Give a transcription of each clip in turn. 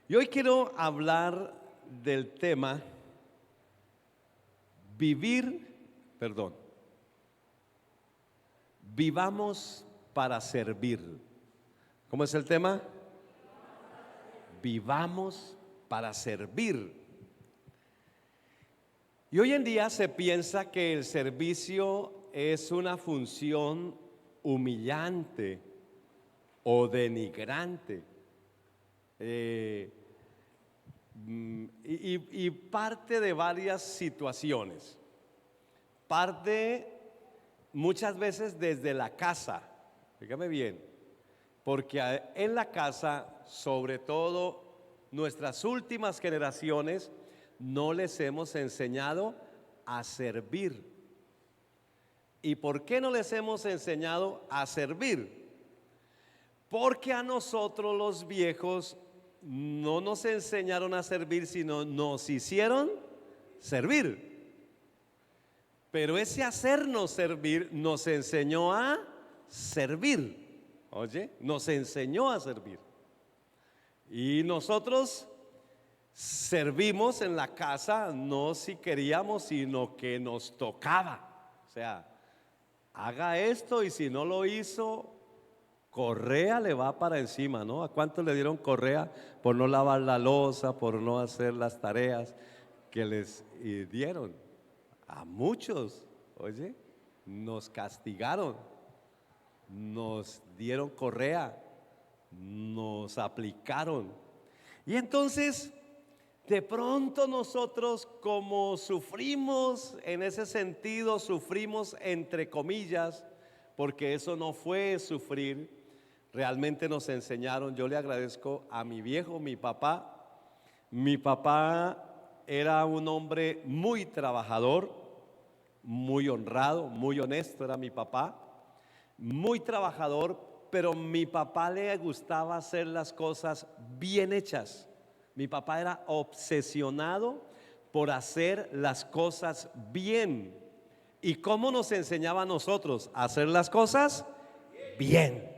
Y hoy quiero hablar del tema vivir, perdón, vivamos para servir. ¿Cómo es el tema? Vivamos para servir. Y hoy en día se piensa que el servicio es una función humillante o denigrante. Y parte de varias situaciones. Parte muchas veces desde la casa, fíjame bien, porque en la casa, sobre todo nuestras últimas generaciones, no les hemos enseñado a servir. ¿Y por qué no les hemos enseñado a servir? Porque a nosotros los viejos no nos enseñaron a servir, sino nos hicieron servir. Pero ese hacernos servir nos enseñó a servir. Oye, nos enseñó a servir. Y nosotros servimos en la casa no si queríamos, sino que nos tocaba. O sea, haga esto y si no lo hizo, correa le va para encima, ¿no? ¿A cuántos le dieron correa por no lavar la loza, por no hacer las tareas que les dieron? A muchos, oye, nos castigaron, nos dieron correa, nos aplicaron. Y entonces, de pronto nosotros, como sufrimos en ese sentido, sufrimos entre comillas, porque eso no fue sufrir, realmente nos enseñaron. Yo le agradezco a mi viejo, mi papá. Mi papá era un hombre muy trabajador, muy honrado, muy honesto, era mi papá, muy trabajador, pero mi papá le gustaba hacer las cosas bien hechas. Mi papá era obsesionado por hacer las cosas bien. ¿Y cómo nos enseñaba a nosotros a hacer las cosas bien?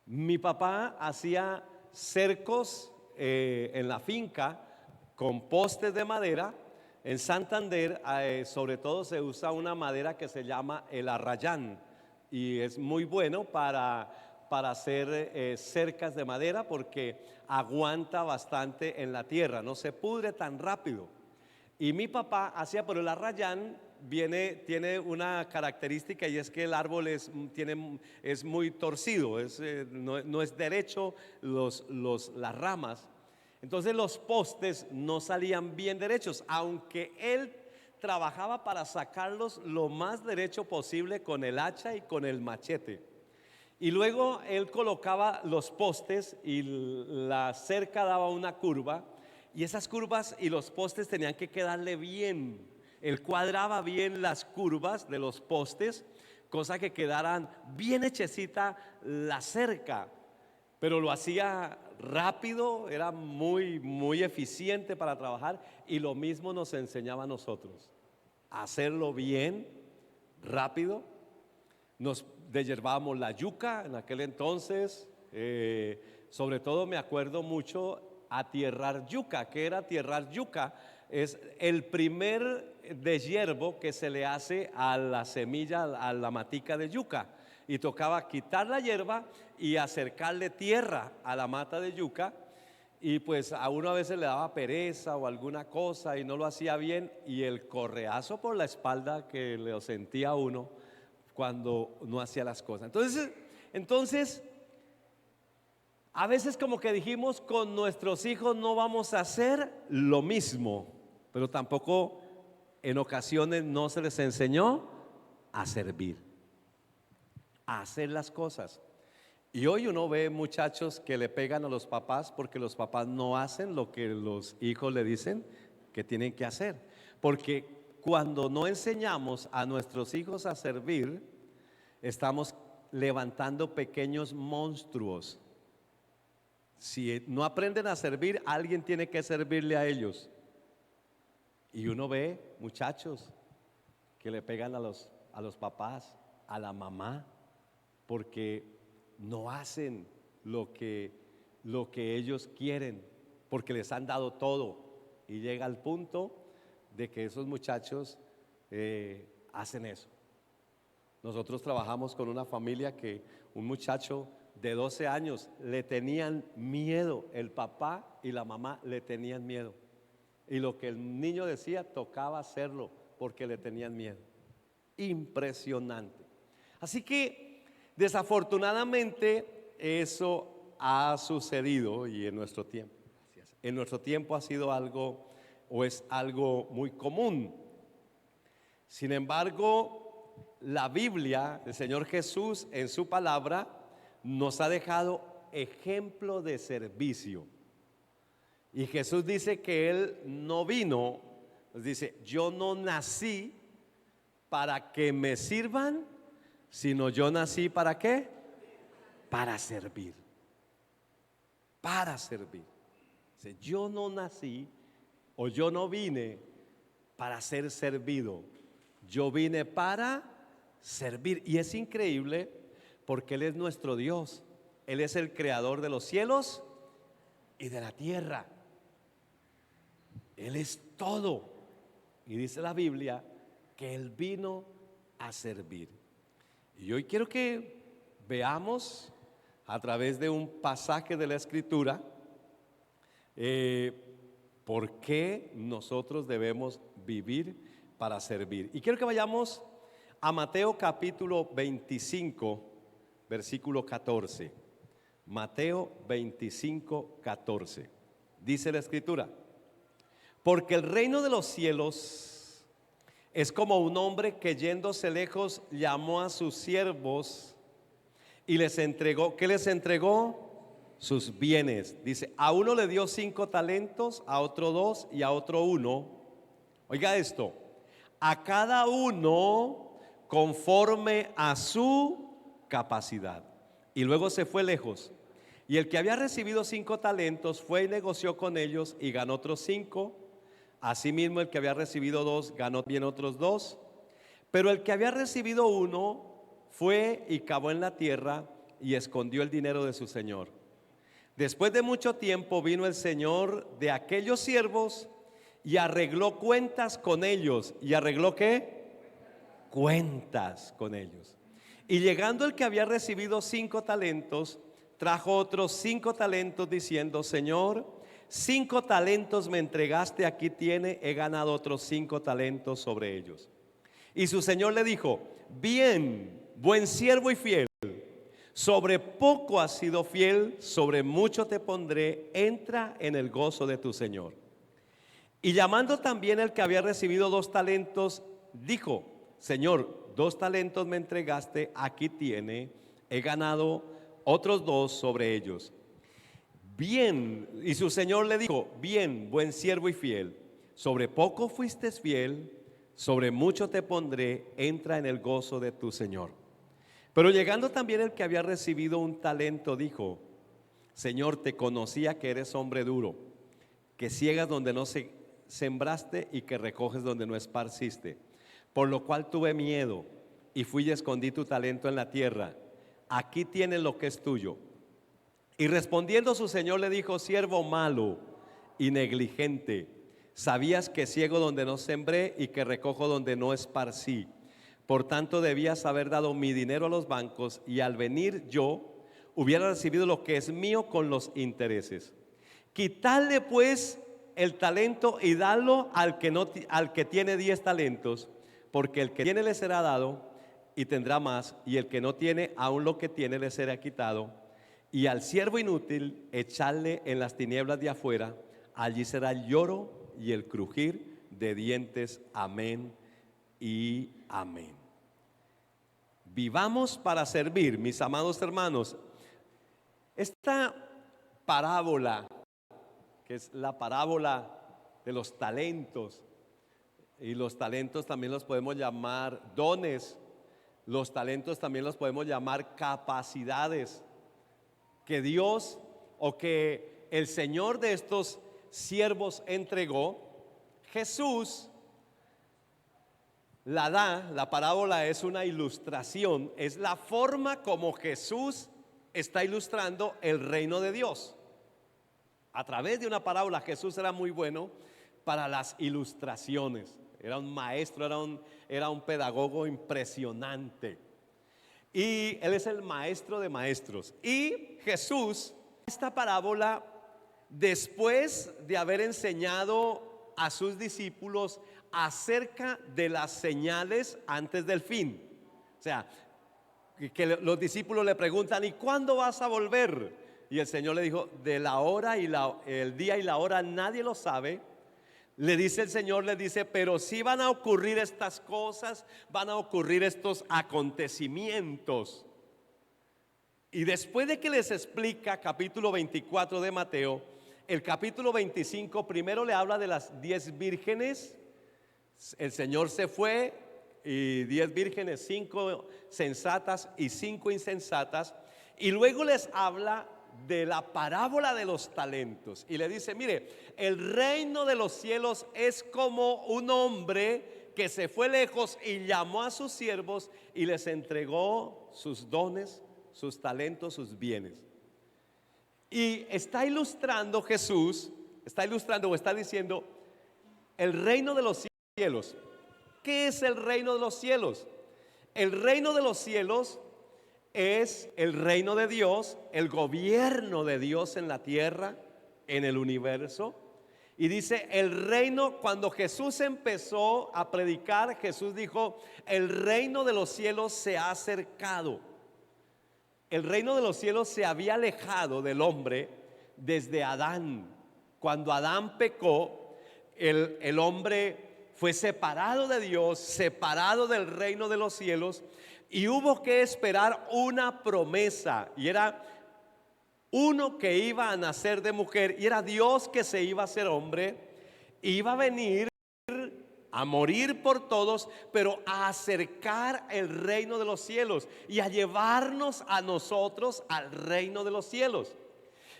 Mi papá hacía cercos en la finca con postes de madera. En Santander, sobre todo se usa una madera que se llama el arrayán y es muy bueno para hacer cercas de madera porque aguanta bastante en la tierra, no se pudre tan rápido. Y mi papá hacía, por el arrayán tiene una característica y es que el árbol es muy torcido, no es derecho las ramas. Entonces los postes no salían bien derechos, aunque él trabajaba para sacarlos lo más derecho posible con el hacha y con el machete. Y luego él colocaba los postes y la cerca daba una curva, y esas curvas y los postes tenían que quedarle bien. Él cuadraba bien las curvas de los postes, cosa que quedaran bien hechecita la cerca, pero lo hacía rápido, era muy eficiente para trabajar, y lo mismo nos enseñaba a nosotros, a hacerlo bien, rápido. Nos deshiervábamos la yuca en aquel entonces, sobre todo me acuerdo mucho atierrar yuca. ¿Qué era atierrar yuca? Es el primer deshiervo que se le hace a la semilla, a la matica de yuca, y tocaba quitar la hierba y acercarle tierra a la mata de yuca. Y pues a uno a veces le daba pereza o alguna cosa y no lo hacía bien, y el correazo por la espalda que le sentía a uno cuando no hacía las cosas. Entonces, a veces como que dijimos, con nuestros hijos no vamos a hacer lo mismo, pero tampoco en ocasiones no se les enseñó a servir, a hacer las cosas. Y hoy uno ve muchachos que le pegan a los papás porque los papás no hacen lo que los hijos le dicen que tienen que hacer. Porque cuando no enseñamos a nuestros hijos a servir, estamos levantando pequeños monstruos. Si no aprenden a servir, alguien tiene que servirle a ellos. Y uno ve muchachos que le pegan a los papás, a la mamá, porque no hacen lo que ellos quieren. porque les han dado todo. Y llega al punto de que esos muchachos hacen eso. Nosotros trabajamos con una familia que un muchacho de 12 años le tenían miedo, el papá y la mamá le tenían miedo. Y lo que el niño decía tocaba hacerlo porque le tenían miedo. Impresionante. Así que desafortunadamente eso ha sucedido y en nuestro tiempo. En nuestro tiempo ha sido algo o es algo muy común. Sin embargo, la Biblia, el Señor Jesús en su palabra nos ha dejado ejemplo de servicio. Y Jesús dice que Él no vino, nos dice, yo no nací para que me sirvan, sino yo nací ¿para qué? Para servir. Para servir. Dice, yo no nací o yo no vine para ser servido, yo vine para servir. Y es increíble porque Él es nuestro Dios. Él es el creador de los cielos y de la tierra. Él es todo. Y dice la Biblia que Él vino a servir. Y hoy quiero que veamos a través de un pasaje de la Escritura por qué nosotros debemos vivir para servir. Y quiero que vayamos a Mateo capítulo 25, versículo 14. Mateo 25, 14. Dice la Escritura: porque el reino de los cielos es como un hombre que yéndose lejos llamó a sus siervos y les entregó. ¿Qué les entregó? Sus bienes. Dice, a uno le dio 5 talentos, a otro 2 y a otro 1. Oiga esto, a cada uno conforme a su capacidad. Y luego se fue lejos. Y el que había recibido 5 talentos fue y negoció con ellos y ganó otros 5. Asimismo el que había recibido 2 ganó bien otros 2. Pero el que había recibido 1 fue y cavó en la tierra y escondió el dinero de su señor. Después de mucho tiempo vino el señor de aquellos siervos y arregló cuentas con ellos. ¿Y arregló qué? Cuentas con ellos. Y llegando el que había recibido 5 talentos, trajo otros 5 talentos diciendo, Señor, 5 talentos me entregaste, aquí tiene, he ganado otros 5 talentos sobre ellos. Y su señor le dijo, bien, buen siervo y fiel, sobre poco has sido fiel, sobre mucho te pondré, entra en el gozo de tu señor. Y llamando también el que había recibido 2 talentos, dijo, Señor, 2 talentos me entregaste, aquí tiene, he ganado otros 2 sobre ellos. Bien, y su señor le dijo, bien, buen siervo y fiel, sobre poco fuiste fiel, sobre mucho te pondré, entra en el gozo de tu señor. Pero llegando también el que había recibido 1 talento, dijo, Señor, te conocía que eres hombre duro, que ciegas donde no sembraste y que recoges donde no esparciste. Por lo cual tuve miedo y fui y escondí tu talento en la tierra. Aquí tienes lo que es tuyo. Y respondiendo su señor le dijo, siervo malo y negligente, sabías que ciego donde no sembré y que recojo donde no esparcí. Por tanto debías haber dado mi dinero a los bancos y al venir yo hubiera recibido lo que es mío con los intereses. Quitadle pues el talento y dalo al que tiene 10 talentos, porque el que tiene le será dado y tendrá más, y el que no tiene, aún lo que tiene le será quitado. Y al siervo inútil echarle en las tinieblas de afuera, allí será el lloro y el crujir de dientes. Amén y amén. Vivamos para servir, mis amados hermanos. Esta parábola, que es la parábola de los talentos, y los talentos también los podemos llamar dones, los talentos también los podemos llamar capacidades, que Dios o que el Señor de estos siervos entregó. Jesús la parábola es una ilustración, es la forma como Jesús está ilustrando el reino de Dios. A través de una parábola, Jesús era muy bueno para las ilustraciones. Era un maestro, era un pedagogo impresionante. Y él es el maestro de maestros. Y Jesús, esta parábola, después de haber enseñado a sus discípulos acerca de las señales antes del fin. O sea, que los discípulos le preguntan: ¿y cuándo vas a volver? Y el Señor le dijo: de la hora y el día y la hora nadie lo sabe. Le dice el Señor, le dice: pero sí van a ocurrir estas cosas, van a ocurrir estos acontecimientos. Y después de que les explica capítulo 24 de Mateo, el capítulo 25 primero le habla de las 10 vírgenes. El Señor se fue y 10 vírgenes, 5 sensatas y 5 insensatas. Y luego les habla de la parábola de los talentos y le dice: mire, el reino de los cielos es como un hombre que se fue lejos y llamó a sus siervos y les entregó sus dones, sus talentos, sus bienes. Y está ilustrando Jesús, está ilustrando o está diciendo el reino de los cielos. ¿Qué es el reino de los cielos? El reino de los cielos es el reino de Dios, el gobierno de Dios en la tierra, en el universo. Y dice el reino, cuando Jesús empezó a predicar, Jesús dijo: el reino de los cielos se ha acercado. El reino de los cielos se había alejado del hombre desde Adán. Cuando Adán pecó, el hombre fue separado de Dios, separado del reino de los cielos, y hubo que esperar una promesa, y era uno que iba a nacer de mujer, y era Dios que se iba a hacer hombre, iba a venir a morir por todos, pero a acercar el reino de los cielos y a llevarnos a nosotros al reino de los cielos.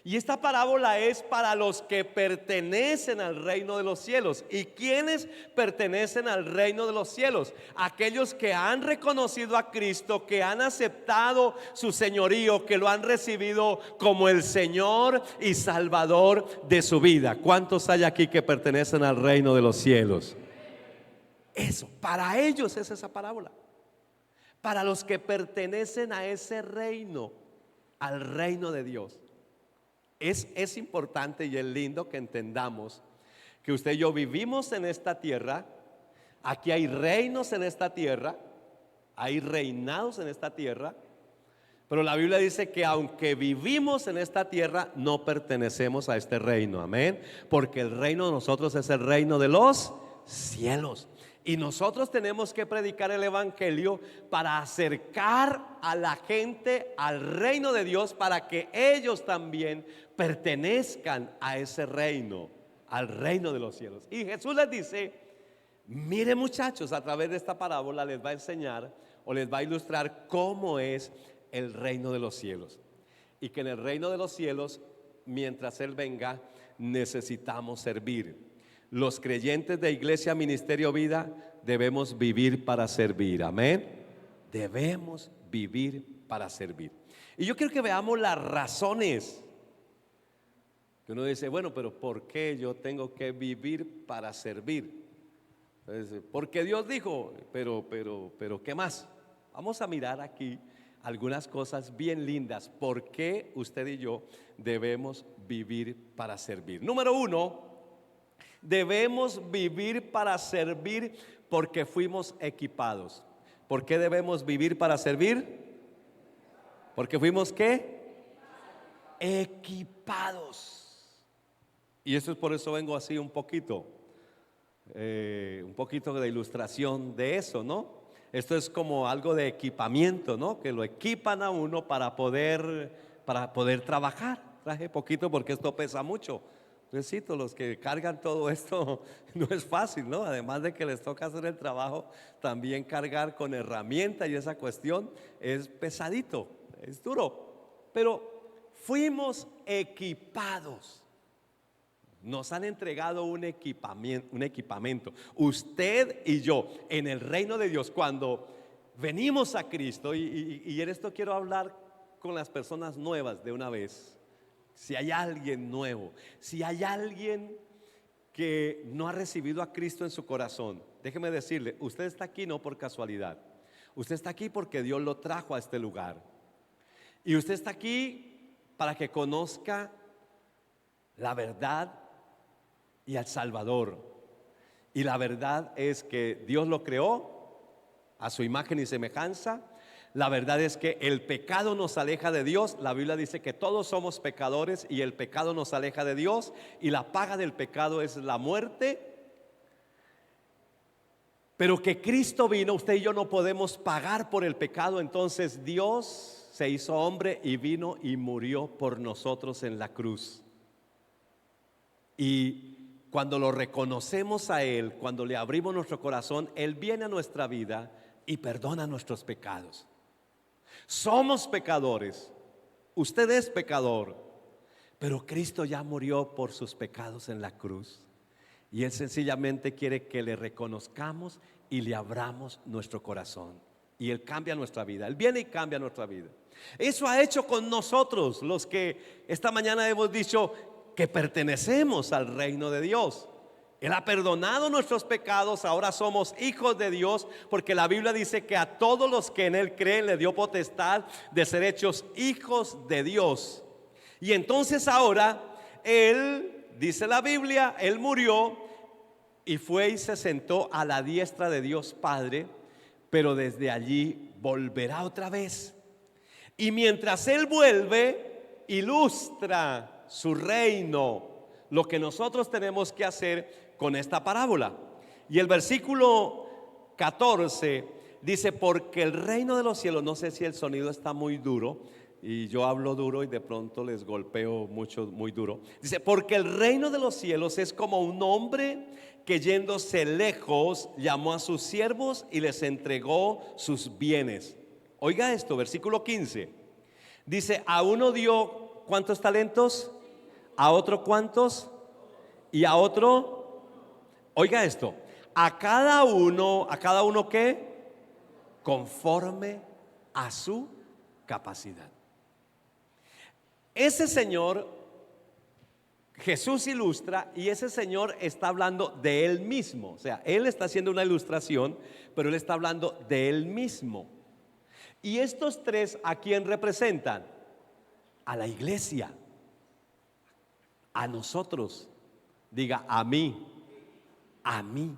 Y esta parábola es para los que pertenecen al reino de los cielos. ¿Y quiénes pertenecen al reino de los cielos? Aquellos que han reconocido a Cristo, que han aceptado su señorío, que lo han recibido como el Señor y Salvador de su vida. ¿Cuántos hay aquí que pertenecen al reino de los cielos? Eso, para ellos es esa parábola. Para los que pertenecen a ese reino, al reino de Dios. Es importante y es lindo que entendamos que usted y yo vivimos en esta tierra. Aquí hay reinos en esta tierra, hay reinados en esta tierra, pero la Biblia dice que aunque vivimos en esta tierra, no pertenecemos a este reino, amén, porque el reino de nosotros es el reino de los cielos. Y nosotros tenemos que predicar el evangelio para acercar a la gente al reino de Dios, para que ellos también pertenezcan a ese reino, al reino de los cielos. Y Jesús les dice: mire, muchachos, a través de esta parábola les va a enseñar o les va a ilustrar cómo es el reino de los cielos. Y que en el reino de los cielos, mientras Él venga, necesitamos servir. Los creyentes de Iglesia Ministerio Vida debemos vivir para servir, amén. Debemos vivir para servir. Y yo quiero que veamos las razones. Que uno dice: bueno, pero ¿por qué yo tengo que vivir para servir? Entonces, porque Dios dijo, pero ¿qué más? Vamos a mirar aquí algunas cosas bien lindas. ¿Por qué usted y yo debemos vivir para servir? Número uno, debemos vivir para servir porque fuimos equipados. ¿Por qué debemos vivir para servir? Porque fuimos ¿qué? Equipados. Y eso es por eso vengo así un poquito de ilustración de eso, ¿no? Esto es como algo de equipamiento, ¿no? Que lo equipan a uno para poder trabajar. Traje poquito porque esto pesa mucho. Necesito, los que cargan todo esto no es fácil, ¿no? Además de que les toca hacer el trabajo, también cargar con herramientas y esa cuestión es pesadito, es duro. Pero fuimos equipados. Nos han entregado un equipamiento. Usted y yo, en el reino de Dios, cuando venimos a Cristo, y en esto quiero hablar con las personas nuevas de una vez. si hay alguien nuevo, si hay alguien que no ha recibido a Cristo en su corazón, déjeme decirle, usted está aquí no por casualidad. Usted está aquí porque Dios lo trajo a este lugar. Y usted está aquí para que conozca la verdad y al Salvador. Y la verdad es que Dios lo creó a su imagen y semejanza. La verdad es que el pecado nos aleja de Dios. La Biblia dice que todos somos pecadores y el pecado nos aleja de Dios. Y la paga del pecado es la muerte. Pero que Cristo vino, usted y yo no podemos pagar por el pecado. Entonces Dios se hizo hombre y vino y murió por nosotros en la cruz. Y cuando lo reconocemos a Él, cuando le abrimos nuestro corazón, Él viene a nuestra vida y perdona nuestros pecados. Somos pecadores, usted es pecador, pero Cristo ya murió por sus pecados en la cruz. Y Él sencillamente quiere que le reconozcamos y le abramos nuestro corazón. Y Él cambia nuestra vida, Él viene y cambia nuestra vida. Eso ha hecho con nosotros, los que esta mañana hemos dicho que pertenecemos al reino de Dios. Él ha perdonado nuestros pecados, ahora somos hijos de Dios, porque la Biblia dice que a todos los que en Él creen le dio potestad de ser hechos hijos de Dios. Y entonces ahora Él, dice la Biblia, Él murió y fue y se sentó a la diestra de Dios Padre, pero desde allí volverá otra vez. Y mientras Él vuelve, ilustra su reino, lo que nosotros tenemos que hacer con esta parábola. Y el versículo 14 dice: porque el reino de los cielos, no sé si el sonido está muy duro y yo hablo duro y de pronto les golpeo mucho, muy duro. Dice: porque el reino de los cielos es como un hombre que yéndose lejos llamó a sus siervos y les entregó sus bienes. Oiga esto, versículo 15. Dice: a uno dio ¿cuántos talentos? A otro ¿cuántos? Y a otro, oiga esto, a cada uno ¿qué? Conforme a su capacidad. Ese Señor, Jesús ilustra, y ese Señor está hablando de Él mismo. O sea, Él está haciendo una ilustración, pero Él está hablando de Él mismo. Y estos tres, ¿a quién representan? A la iglesia, a nosotros. Diga: a mí, a mí.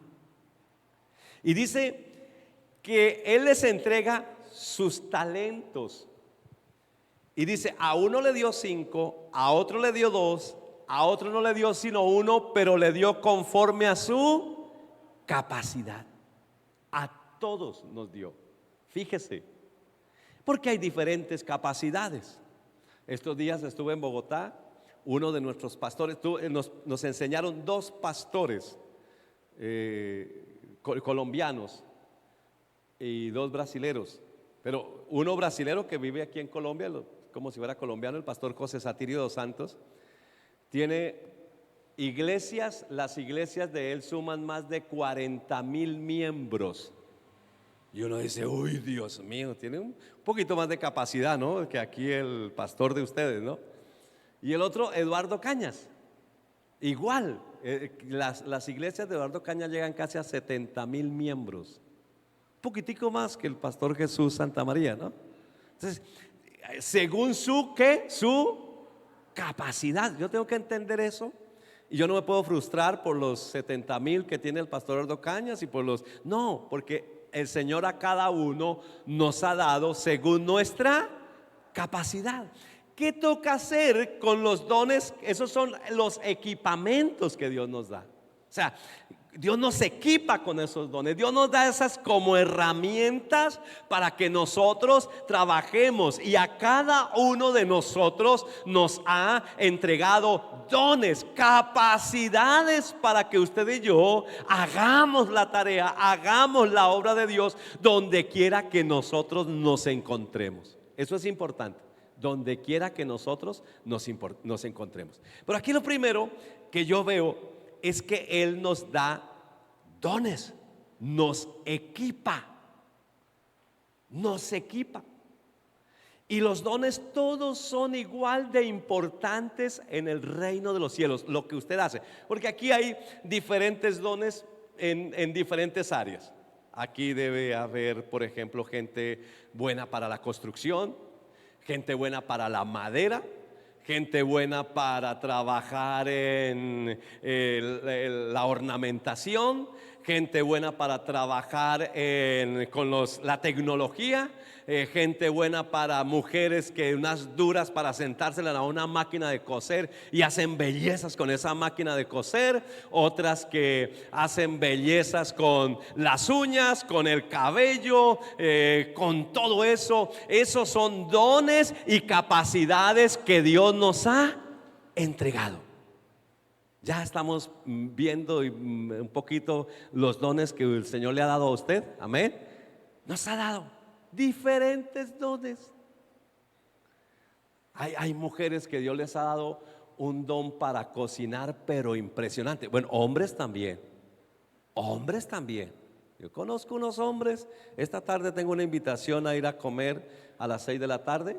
Y dice que Él les entrega sus talentos. Y dice: a uno le dio 5, a otro le dio 2, a otro no le dio sino 1, pero le dio conforme a su capacidad. A todos nos dio. Fíjese, porque hay diferentes capacidades. Estos días estuve en Bogotá. Uno de nuestros pastores, nos enseñaron 2 pastores colombianos y 2 brasileros. Pero uno brasilero que vive aquí en Colombia, como si fuera colombiano, el pastor José Satirio dos Santos, tiene iglesias. Las iglesias de él suman más de 40,000 miembros. Y uno dice: uy, Dios mío, tiene un poquito más de capacidad, ¿no?, que aquí el pastor de ustedes, ¿no? Y el otro, Eduardo Cañas, igual, las iglesias de Eduardo Cañas llegan casi a 70,000 miembros, un poquitico más que el pastor Jesús Santa María, ¿no? Entonces, según su capacidad, yo tengo que entender eso. Y yo no me puedo frustrar por los 70,000 que tiene el pastor Eduardo Cañas y por no, porque el Señor a cada uno nos ha dado según nuestra capacidad. ¿Qué toca hacer con los dones? Esos son los equipamientos que Dios nos da. O sea, Dios nos equipa con esos dones. Dios nos da esas como herramientas para que nosotros trabajemos. Y a cada uno de nosotros nos ha entregado dones, capacidades para que usted y yo hagamos la tarea, hagamos la obra de Dios donde quiera que nosotros nos encontremos. Eso es importante. Donde quiera que nosotros nos encontremos. Pero aquí lo primero que yo veo es que Él nos da dones, nos equipa. Y los dones todos son igual de importantes en el reino de los cielos, lo que usted hace. Porque aquí hay diferentes dones en diferentes áreas. Aquí debe haber, por ejemplo, gente buena para la construcción, gente buena para la madera, gente buena para trabajar en la ornamentación, gente buena para trabajar con la tecnología, gente buena para mujeres que unas duras para sentárselas a una máquina de coser y hacen bellezas con esa máquina de coser, otras que hacen bellezas con las uñas, con el cabello, con todo eso. Esos son dones y capacidades que Dios nos ha entregado. Ya estamos viendo un poquito los dones que el Señor le ha dado a usted. Amén. Nos ha dado diferentes dones. Hay mujeres que Dios les ha dado un don para cocinar, pero impresionante. Bueno, hombres también. Hombres también. Yo conozco unos hombres. Esta tarde tengo una invitación a ir a comer a las 6 de la tarde.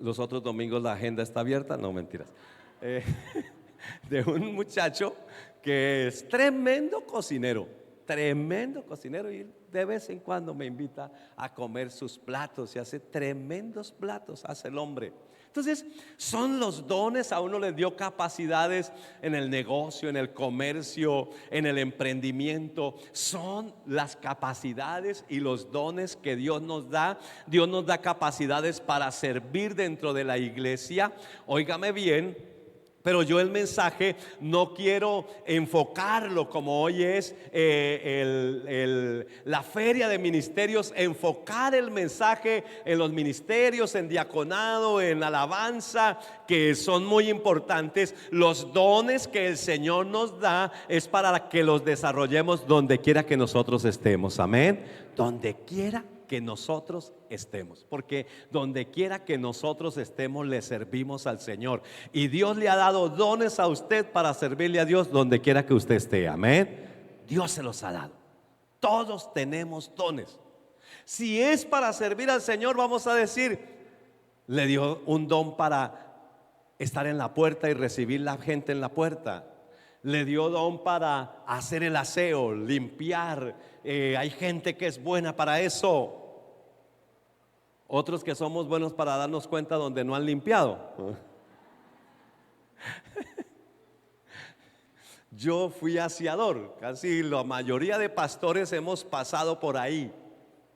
Los otros domingos la agenda está abierta. No, mentiras. De un muchacho que es tremendo cocinero y de vez en cuando me invita a comer sus platos y hace tremendos platos, hace el hombre. Entonces son los dones. A uno le dio capacidades en el negocio, en el comercio, en el emprendimiento. Son las capacidades y los dones que Dios nos da. Dios nos da capacidades para servir dentro de la iglesia. Óigame bien. Pero yo el mensaje no quiero enfocarlo como hoy es la feria de ministerios, enfocar el mensaje en los ministerios, en diaconado, en alabanza, que son muy importantes. Los dones que el Señor nos da es para que los desarrollemos donde quiera que nosotros estemos. Amén. Donde quiera que nosotros estemos, porque donde quiera que nosotros estemos le servimos al Señor, y Dios le ha dado dones a usted para servirle a Dios donde quiera que usted esté. Amén. Dios se los ha dado. Todos tenemos dones. Si es para servir al Señor, vamos a decir, le dio un don para estar en la puerta y recibir la gente en la puerta. Le dio don para hacer el aseo, limpiar. Hay gente que es buena para eso. Otros que somos buenos para darnos cuenta donde no han limpiado. Yo fui aseador. Casi la mayoría de pastores hemos pasado por ahí.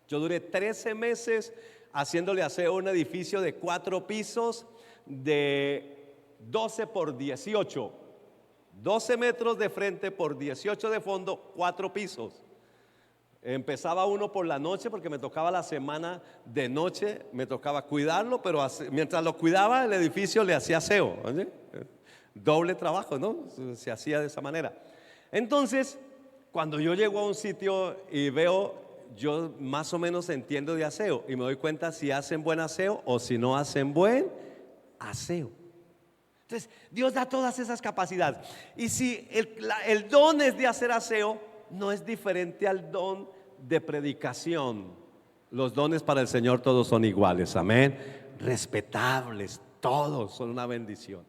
Yo duré 13 meses haciéndole aseo a un edificio de 4 pisos de 12 por 18. 12 metros de frente por 18 de fondo, 4 pisos. Empezaba uno por la noche porque me tocaba la semana de noche, me tocaba cuidarlo, pero mientras lo cuidaba el edificio le hacía aseo. ¿Oye? Doble trabajo, ¿no? Se hacía de esa manera. Entonces, cuando yo llego a un sitio y veo, yo más o menos entiendo de aseo y me doy cuenta si hacen buen aseo o si no hacen buen aseo. Entonces, Dios da todas esas capacidades. Y si el don es de hacer aseo, no es diferente al don de predicación. Los dones para el Señor todos son iguales, amén. Respetables, todos son una bendición.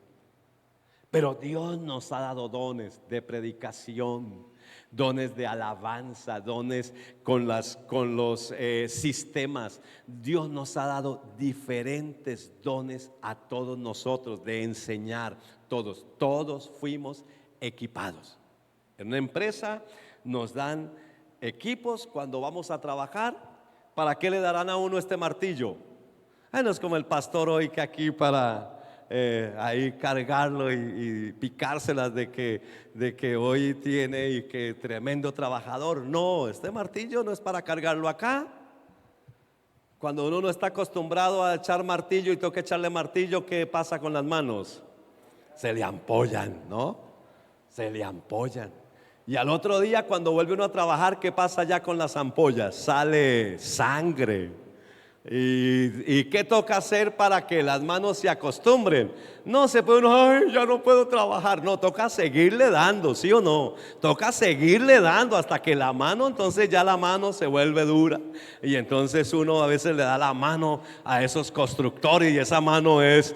Pero Dios nos ha dado dones de predicación, dones de alabanza, dones con los sistemas. Dios nos ha dado diferentes dones a todos nosotros de enseñar. Todos fuimos equipados. En una empresa nos dan equipos cuando vamos a trabajar. ¿Para qué le darán a uno este martillo? No es como el pastor hoy que aquí para ahí cargarlo y picárselas de que hoy tiene y que tremendo trabajador. No, este martillo no es para cargarlo acá. Cuando uno no está acostumbrado a echar martillo y toca echarle martillo, ¿qué pasa con las manos? Se le ampollan, ¿no? Se le ampollan. Y al otro día cuando vuelve uno a trabajar, ¿qué pasa ya con las ampollas? Sale sangre. ¿Y qué toca hacer para que las manos se acostumbren? No se puede uno, ay, ya no puedo trabajar. No, toca seguirle dando, ¿sí o no? Toca seguirle dando hasta que la mano, entonces ya la mano se vuelve dura. Y entonces uno a veces le da la mano a esos constructores y esa mano es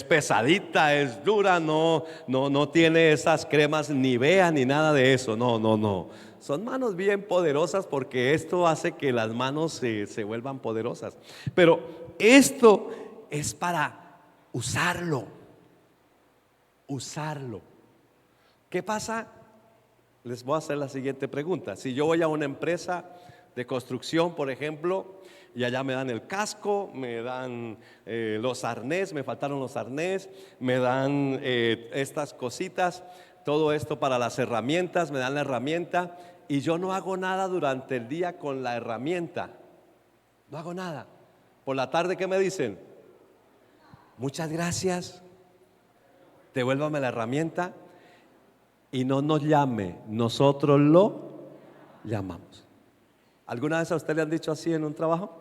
pesadita, es dura, no tiene esas cremas Nivea ni nada de eso. No. Son manos bien poderosas porque esto hace que las manos se vuelvan poderosas. Pero esto es para usarlo. ¿Qué pasa? Les voy a hacer la siguiente pregunta. Si yo voy a una empresa de construcción, por ejemplo, y allá me dan el casco, me dan los arnés, me faltaron los arnés, me dan estas cositas, todo esto para las herramientas, me dan la herramienta y yo no hago nada durante el día con la herramienta. No hago nada. Por la tarde, ¿qué me dicen? Muchas gracias, devuélvame la herramienta y no nos llame, nosotros lo llamamos. ¿Alguna vez a usted le han dicho así en un trabajo?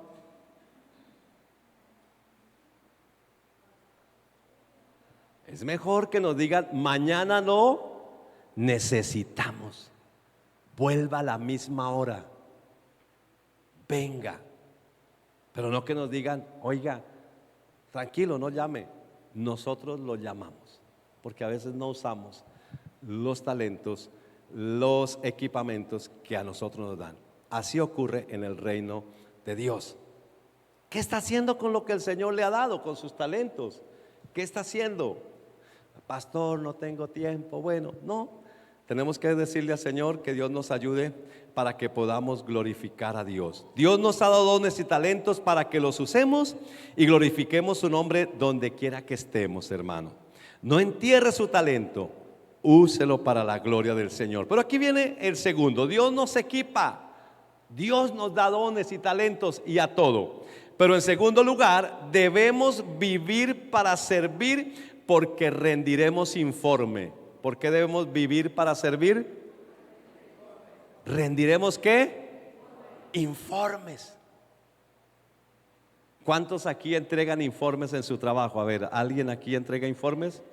Es mejor que nos digan, mañana no necesitamos, vuelva a la misma hora, venga. Pero no que nos digan, oiga, tranquilo, no llame, nosotros lo llamamos. Porque a veces no usamos los talentos, los equipamientos que a nosotros nos dan. Así ocurre en el reino de Dios. ¿Qué está haciendo con lo que el Señor le ha dado, con sus talentos? ¿Qué está haciendo? Pastor, no tengo tiempo. Bueno, no. Tenemos que decirle al Señor que Dios nos ayude para que podamos glorificar a Dios. Dios nos ha dado dones y talentos para que los usemos y glorifiquemos su nombre donde quiera que estemos, hermano. No entierre su talento, úselo para la gloria del Señor. Pero aquí viene el segundo. Dios nos equipa, Dios nos da dones y talentos y a todo. Pero en segundo lugar, debemos vivir para servir porque rendiremos informe. ¿Por qué debemos vivir para servir? ¿Rendiremos qué? Informes. ¿Cuántos aquí entregan informes en su trabajo? A ver, ¿alguien aquí entrega informes?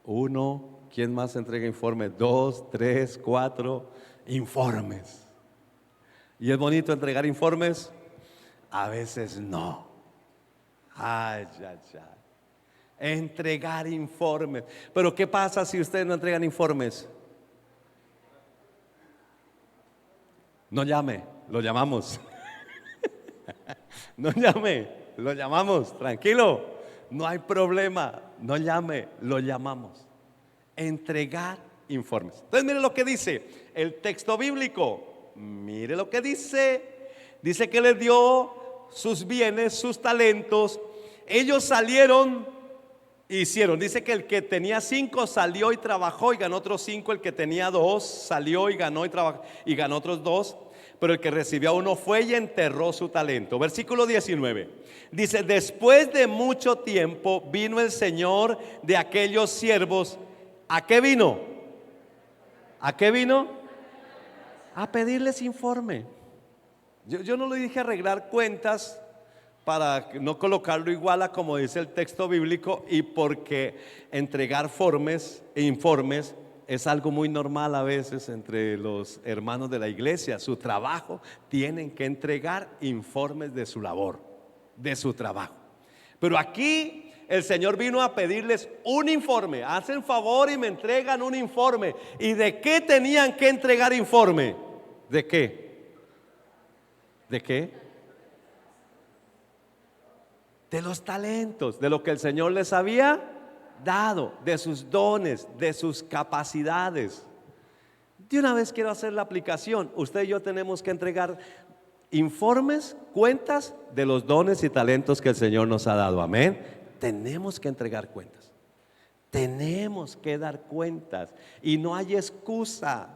1, ¿quién más entrega informes? 2, 3, 4, informes. ¿Y es bonito entregar informes? A veces no. Ay. Entregar informes. Pero ¿qué pasa si ustedes no entregan informes? No llame, lo llamamos. No llame, lo llamamos, tranquilo, no hay problema. No llame, lo llamamos. Entregar informes. Entonces mire lo que dice el texto bíblico. Mire lo que dice. Dice que les dio sus bienes, sus talentos. Ellos salieron, hicieron. Dice que el que tenía 5 salió y trabajó y ganó otros 5. El que tenía 2 salió y ganó y ganó otros 2. Pero el que recibió 1 fue y enterró su talento. Versículo 19. Dice, después de mucho tiempo vino el Señor de aquellos siervos. ¿A qué vino? ¿A qué vino? A pedirles informe. Yo no le dije arreglar cuentas para no colocarlo igual a como dice el texto bíblico, y porque entregar informes es algo muy normal a veces entre los hermanos de la iglesia. Su trabajo, tienen que entregar informes de su labor, de su trabajo. Pero aquí el Señor vino a pedirles un informe. Hacen favor y me entregan un informe. ¿Y de qué tenían que entregar informe? ¿De qué? ¿De qué? De los talentos, de lo que el Señor les había dado, de sus dones, de sus capacidades. De una vez quiero hacer la aplicación. Usted y yo tenemos que entregar informes, cuentas de los dones y talentos que el Señor nos ha dado. Amén. Tenemos que entregar cuentas. Tenemos que dar cuentas. Y no hay excusa.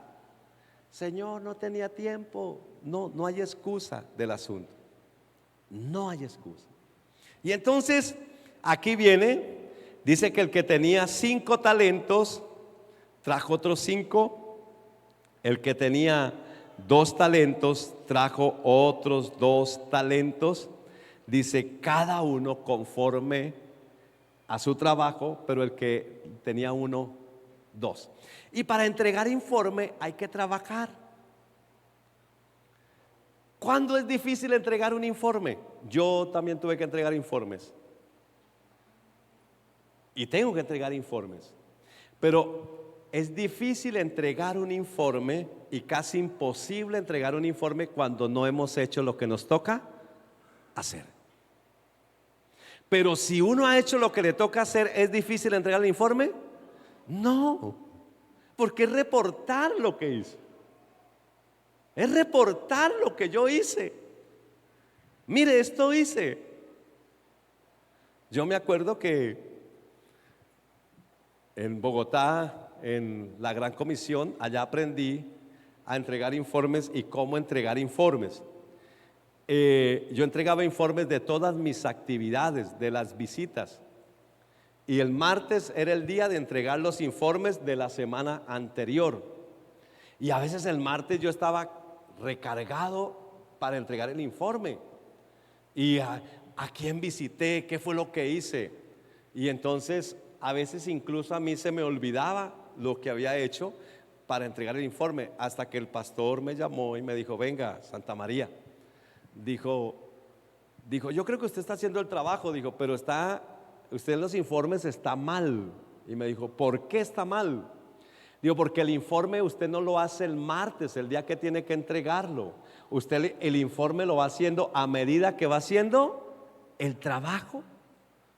Señor, no tenía tiempo. No hay excusa del asunto. No hay excusa. Y entonces, aquí viene, dice que el que tenía 5 talentos, trajo otros 5. El que tenía 2 talentos, trajo otros 2 talentos. dice cada uno conforme a su trabajo, pero el que tenía uno, dos. Y para entregar informe hay que trabajar. ¿Cuándo es difícil entregar un informe? Yo también tuve que entregar informes. Y tengo que entregar informes. Pero es difícil entregar un informe y casi imposible entregar un informe cuando no hemos hecho lo que nos toca hacer. Pero si uno ha hecho lo que le toca hacer, ¿es difícil entregar el informe? No, porque es reportar lo que hice. Es reportar lo que yo hice. Mire, esto hice. Yo me acuerdo que en Bogotá, en la Gran Comisión, allá aprendí a entregar informes y cómo entregar informes. Yo entregaba informes de todas mis actividades, de las visitas. Y el martes era el día de entregar los informes de la semana anterior. Y a veces el martes yo estaba recargado para entregar el informe. Y a quién visité, qué fue lo que hice. Y entonces a veces incluso a mí se me olvidaba lo que había hecho para entregar el informe, hasta que el pastor me llamó y me dijo: venga, Santa María, dijo, yo creo que usted está haciendo el trabajo, dijo, pero usted en los informes está mal. Y me dijo: ¿por qué está mal? Digo, porque el informe usted no lo hace el martes, el día que tiene que entregarlo. Usted el informe lo va haciendo a medida que va haciendo el trabajo.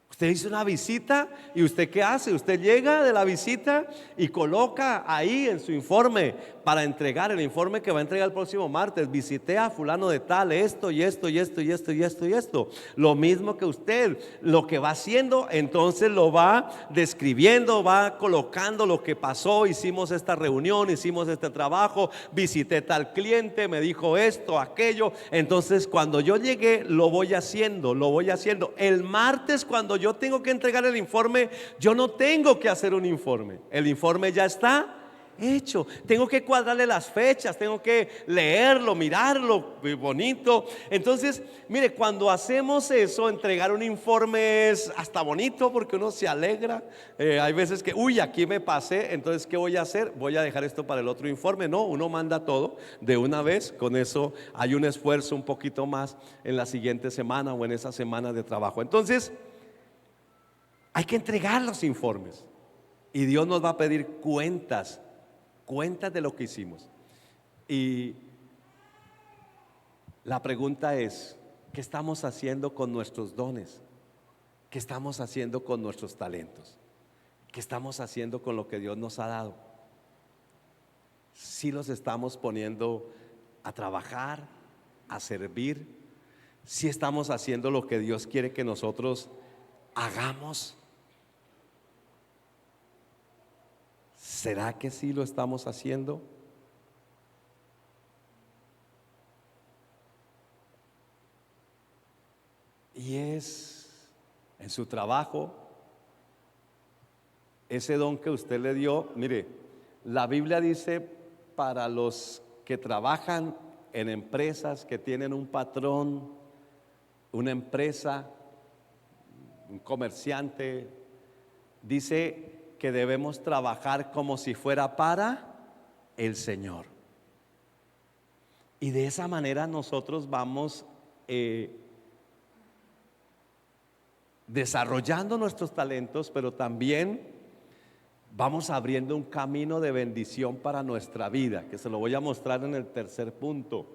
Usted hizo una visita y usted ¿qué hace? Usted llega de la visita y coloca ahí en su informe para entregar el informe que va a entregar el próximo martes: visité a fulano de tal, esto y esto y esto y esto y esto y esto. Lo mismo que usted, lo que va haciendo, entonces lo va describiendo, va colocando lo que pasó. Hicimos esta reunión, hicimos este trabajo, visité tal cliente, me dijo esto, aquello. Entonces cuando yo llegué lo voy haciendo. El martes, cuando yo tengo que entregar el informe, yo no tengo que hacer un informe. El informe ya está hecho. Tengo que cuadrarle las fechas, tengo que leerlo, mirarlo bonito. Entonces, mire, cuando hacemos eso, entregar un informe es hasta bonito porque uno se alegra. Hay veces que, uy, aquí me pasé, entonces ¿qué voy a hacer? Voy a dejar esto para el otro informe. No, uno manda todo de una vez. Con eso hay un esfuerzo un poquito más en la siguiente semana o en esa semana de trabajo. Entonces hay que entregar los informes y Dios nos va a pedir cuentas de lo que hicimos. Y la pregunta es: ¿qué estamos haciendo con nuestros dones? ¿Qué estamos haciendo con nuestros talentos? ¿Qué estamos haciendo con lo que Dios nos ha dado? ¿Sí los estamos poniendo a trabajar, a servir? ¿Sí estamos haciendo lo que Dios quiere que nosotros hagamos? ¿Será que sí lo estamos haciendo? Y es en su trabajo, ese don que usted le dio. Mire, la Biblia dice: para los que trabajan en empresas, que tienen un patrón, una empresa, un comerciante, dice que debemos trabajar como si fuera para el Señor. Y de esa manera nosotros vamos desarrollando nuestros talentos, pero también vamos abriendo un camino de bendición para nuestra vida, que se lo voy a mostrar en el tercer punto.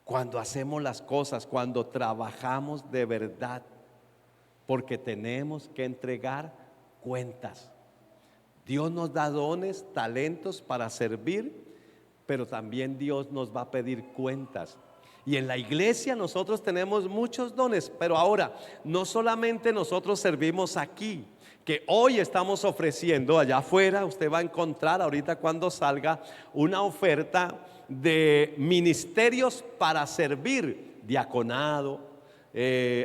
Cuando hacemos las cosas, cuando trabajamos de verdad, porque tenemos que entregar cuentas. Dios nos da dones, talentos para servir, pero también Dios nos va a pedir cuentas. Y en la iglesia nosotros tenemos muchos dones, pero ahora no solamente nosotros servimos aquí, que hoy estamos ofreciendo allá afuera. Usted va a encontrar ahorita cuando salga una oferta de ministerios para servir, diaconado,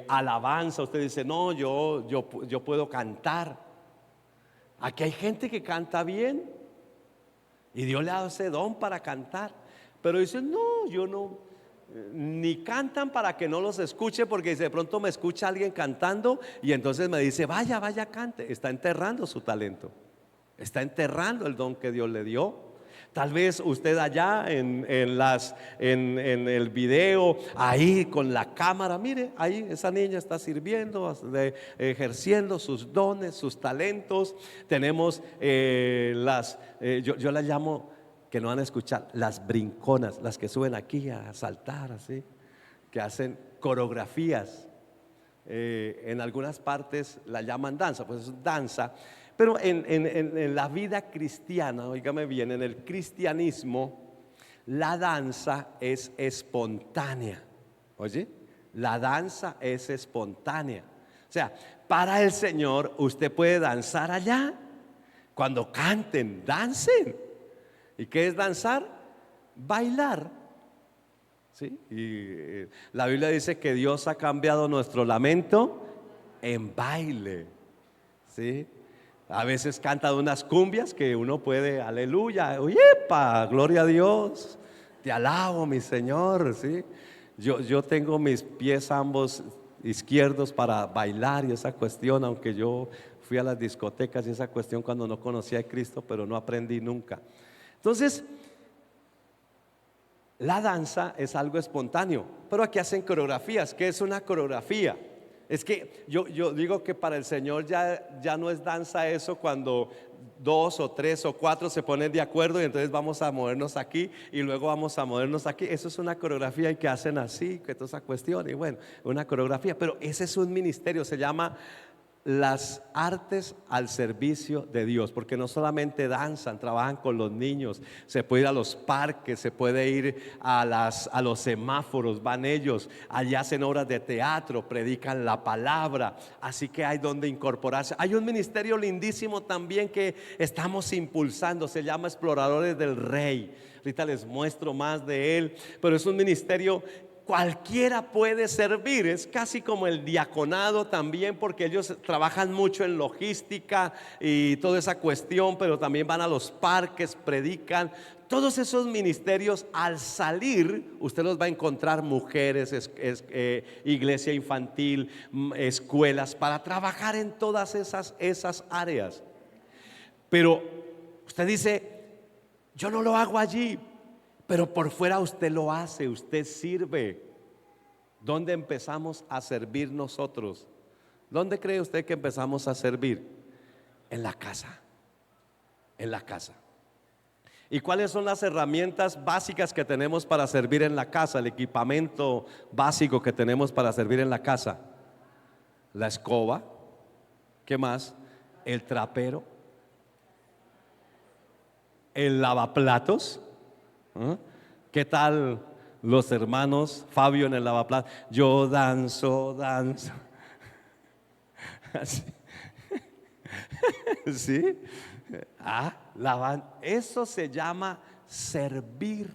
alabanza. Usted dice: no, yo puedo cantar. Aquí hay gente que canta bien y Dios le ha dado ese don para cantar, pero dice: no, yo no. ni cantan para que no los escuche, porque de pronto me escucha alguien cantando y entonces me dice, vaya, vaya, cante. Está enterrando su talento, está enterrando el don que Dios le dio. Tal vez usted allá en el video, ahí con la cámara, mire, ahí esa niña está sirviendo, ejerciendo sus dones, sus talentos. Tenemos yo las llamo, que no van a escuchar, las brinconas, las que suben aquí a saltar así, que hacen coreografías. En algunas partes la llaman danza, pues es danza. Pero en la vida cristiana, oígame bien, en el cristianismo, la danza es espontánea. Oye, la danza es espontánea. O sea, para el Señor usted puede danzar allá. Cuando canten, dancen. ¿Y qué es danzar? Bailar. ¿Sí? Y la Biblia dice que Dios ha cambiado nuestro lamento en baile. ¿Sí? A veces canta unas cumbias que uno puede, aleluya, oyepa, gloria a Dios, te alabo mi Señor, ¿sí? Yo tengo mis pies ambos izquierdos para bailar y esa cuestión, aunque yo fui a las discotecas y esa cuestión cuando no conocía a Cristo, pero no aprendí nunca. Entonces, la danza es algo espontáneo, pero aquí hacen coreografías. ¿Qué es una coreografía? Es que yo digo que para el Señor ya no es danza eso cuando 2 o 3 o 4 se ponen de acuerdo y entonces vamos a movernos aquí y luego vamos a movernos aquí. Eso es una coreografía y que hacen así, que toda esa cuestión, y bueno, una coreografía, pero ese es un ministerio, se llama las artes al servicio de Dios, porque no solamente danzan, trabajan con los niños, se puede ir a los parques, se puede ir a los semáforos, van ellos, allá hacen obras de teatro, predican la palabra, así que hay donde incorporarse. Hay un ministerio lindísimo también que estamos impulsando, se llama Exploradores del Rey. Ahorita les muestro más de él, pero es un ministerio. Cualquiera puede servir, es casi como el diaconado también, porque ellos trabajan mucho en logística y toda esa cuestión, pero también van a los parques, predican. Todos esos ministerios, al salir, usted los va a encontrar, mujeres, iglesia infantil, escuelas, para trabajar en todas esas áreas. Pero usted dice, yo no lo hago allí. Pero por fuera usted lo hace, usted sirve. ¿Dónde empezamos a servir nosotros? ¿Dónde cree usted que empezamos a servir? En la casa. En la casa. ¿Y cuáles son las herramientas básicas que tenemos para servir en la casa? El equipamiento básico que tenemos para servir en la casa. La escoba. ¿Qué más? El trapero. El lavaplatos. ¿Qué tal los hermanos? Fabio en el lavaplatos. Yo danzo. Así. ¿Sí? Eso se llama servir.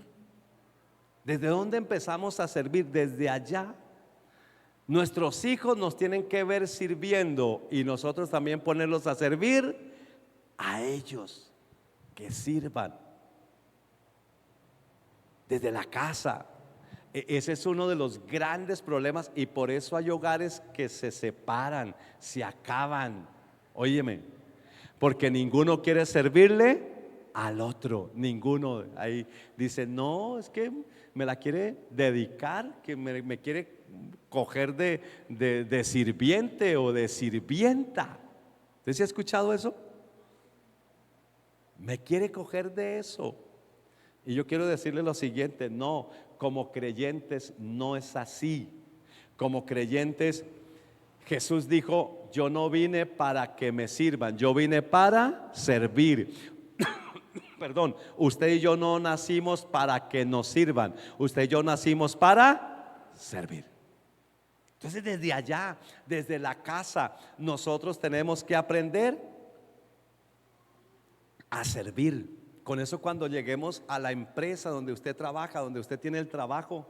¿Desde dónde empezamos a servir? Desde allá. Nuestros hijos nos tienen que ver sirviendo y nosotros también ponerlos a servir a ellos, que sirvan. Desde la casa. Ese es uno de los grandes problemas y por eso hay hogares que se separan, se acaban. Óyeme, porque ninguno quiere servirle al otro, ninguno. Ahí dice, no, es que me la quiere dedicar, que me quiere coger de sirviente o de sirvienta. ¿Usted se ha escuchado eso? Me quiere coger de eso. Y yo quiero decirle lo siguiente, no, como creyentes no es así. Como creyentes, Jesús dijo, yo no vine para que me sirvan, yo vine para servir. Perdón, usted y yo no nacimos para que nos sirvan, usted y yo nacimos para servir. Entonces desde allá, desde la casa, nosotros tenemos que aprender a servir. Con eso cuando lleguemos a la empresa donde usted trabaja, donde usted tiene el trabajo,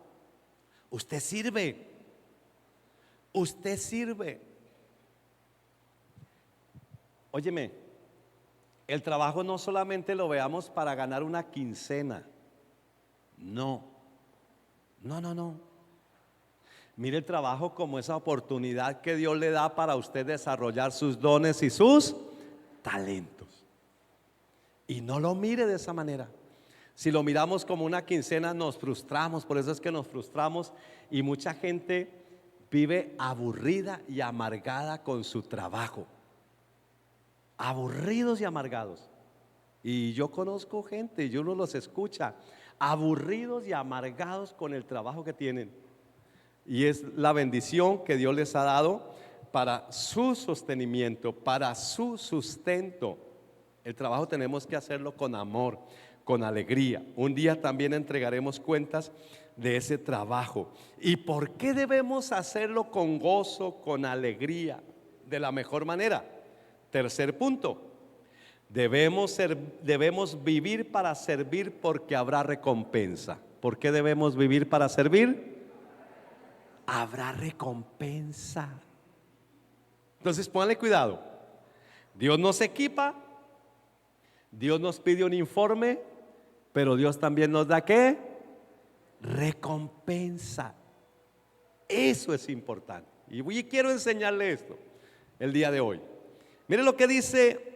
usted sirve. Usted sirve. Óyeme, el trabajo no solamente lo veamos para ganar una quincena. No, No, no, no. Mire el trabajo como esa oportunidad que Dios le da para usted desarrollar sus dones y sus talentos. Y no lo mire de esa manera. Si lo miramos como una quincena nos frustramos, por eso es que nos frustramos y mucha gente vive aburrida y amargada con su trabajo. Aburridos y amargados. Y yo conozco gente y uno los escucha, aburridos y amargados con el trabajo que tienen. Y es la bendición que Dios les ha dado para su sostenimiento, para su sustento. El trabajo tenemos que hacerlo con amor, con alegría. Un día también entregaremos cuentas de ese trabajo. ¿Y por qué debemos hacerlo con gozo, con alegría, de la mejor manera? Tercer punto, debemos vivir para servir porque habrá recompensa. ¿Por qué debemos vivir para servir? Habrá recompensa. Entonces pónganle cuidado. Dios nos equipa, Dios nos pide un informe, pero Dios también nos da ¿qué? Recompensa. Eso es importante. Y quiero enseñarle esto el día de hoy. Mire lo que dice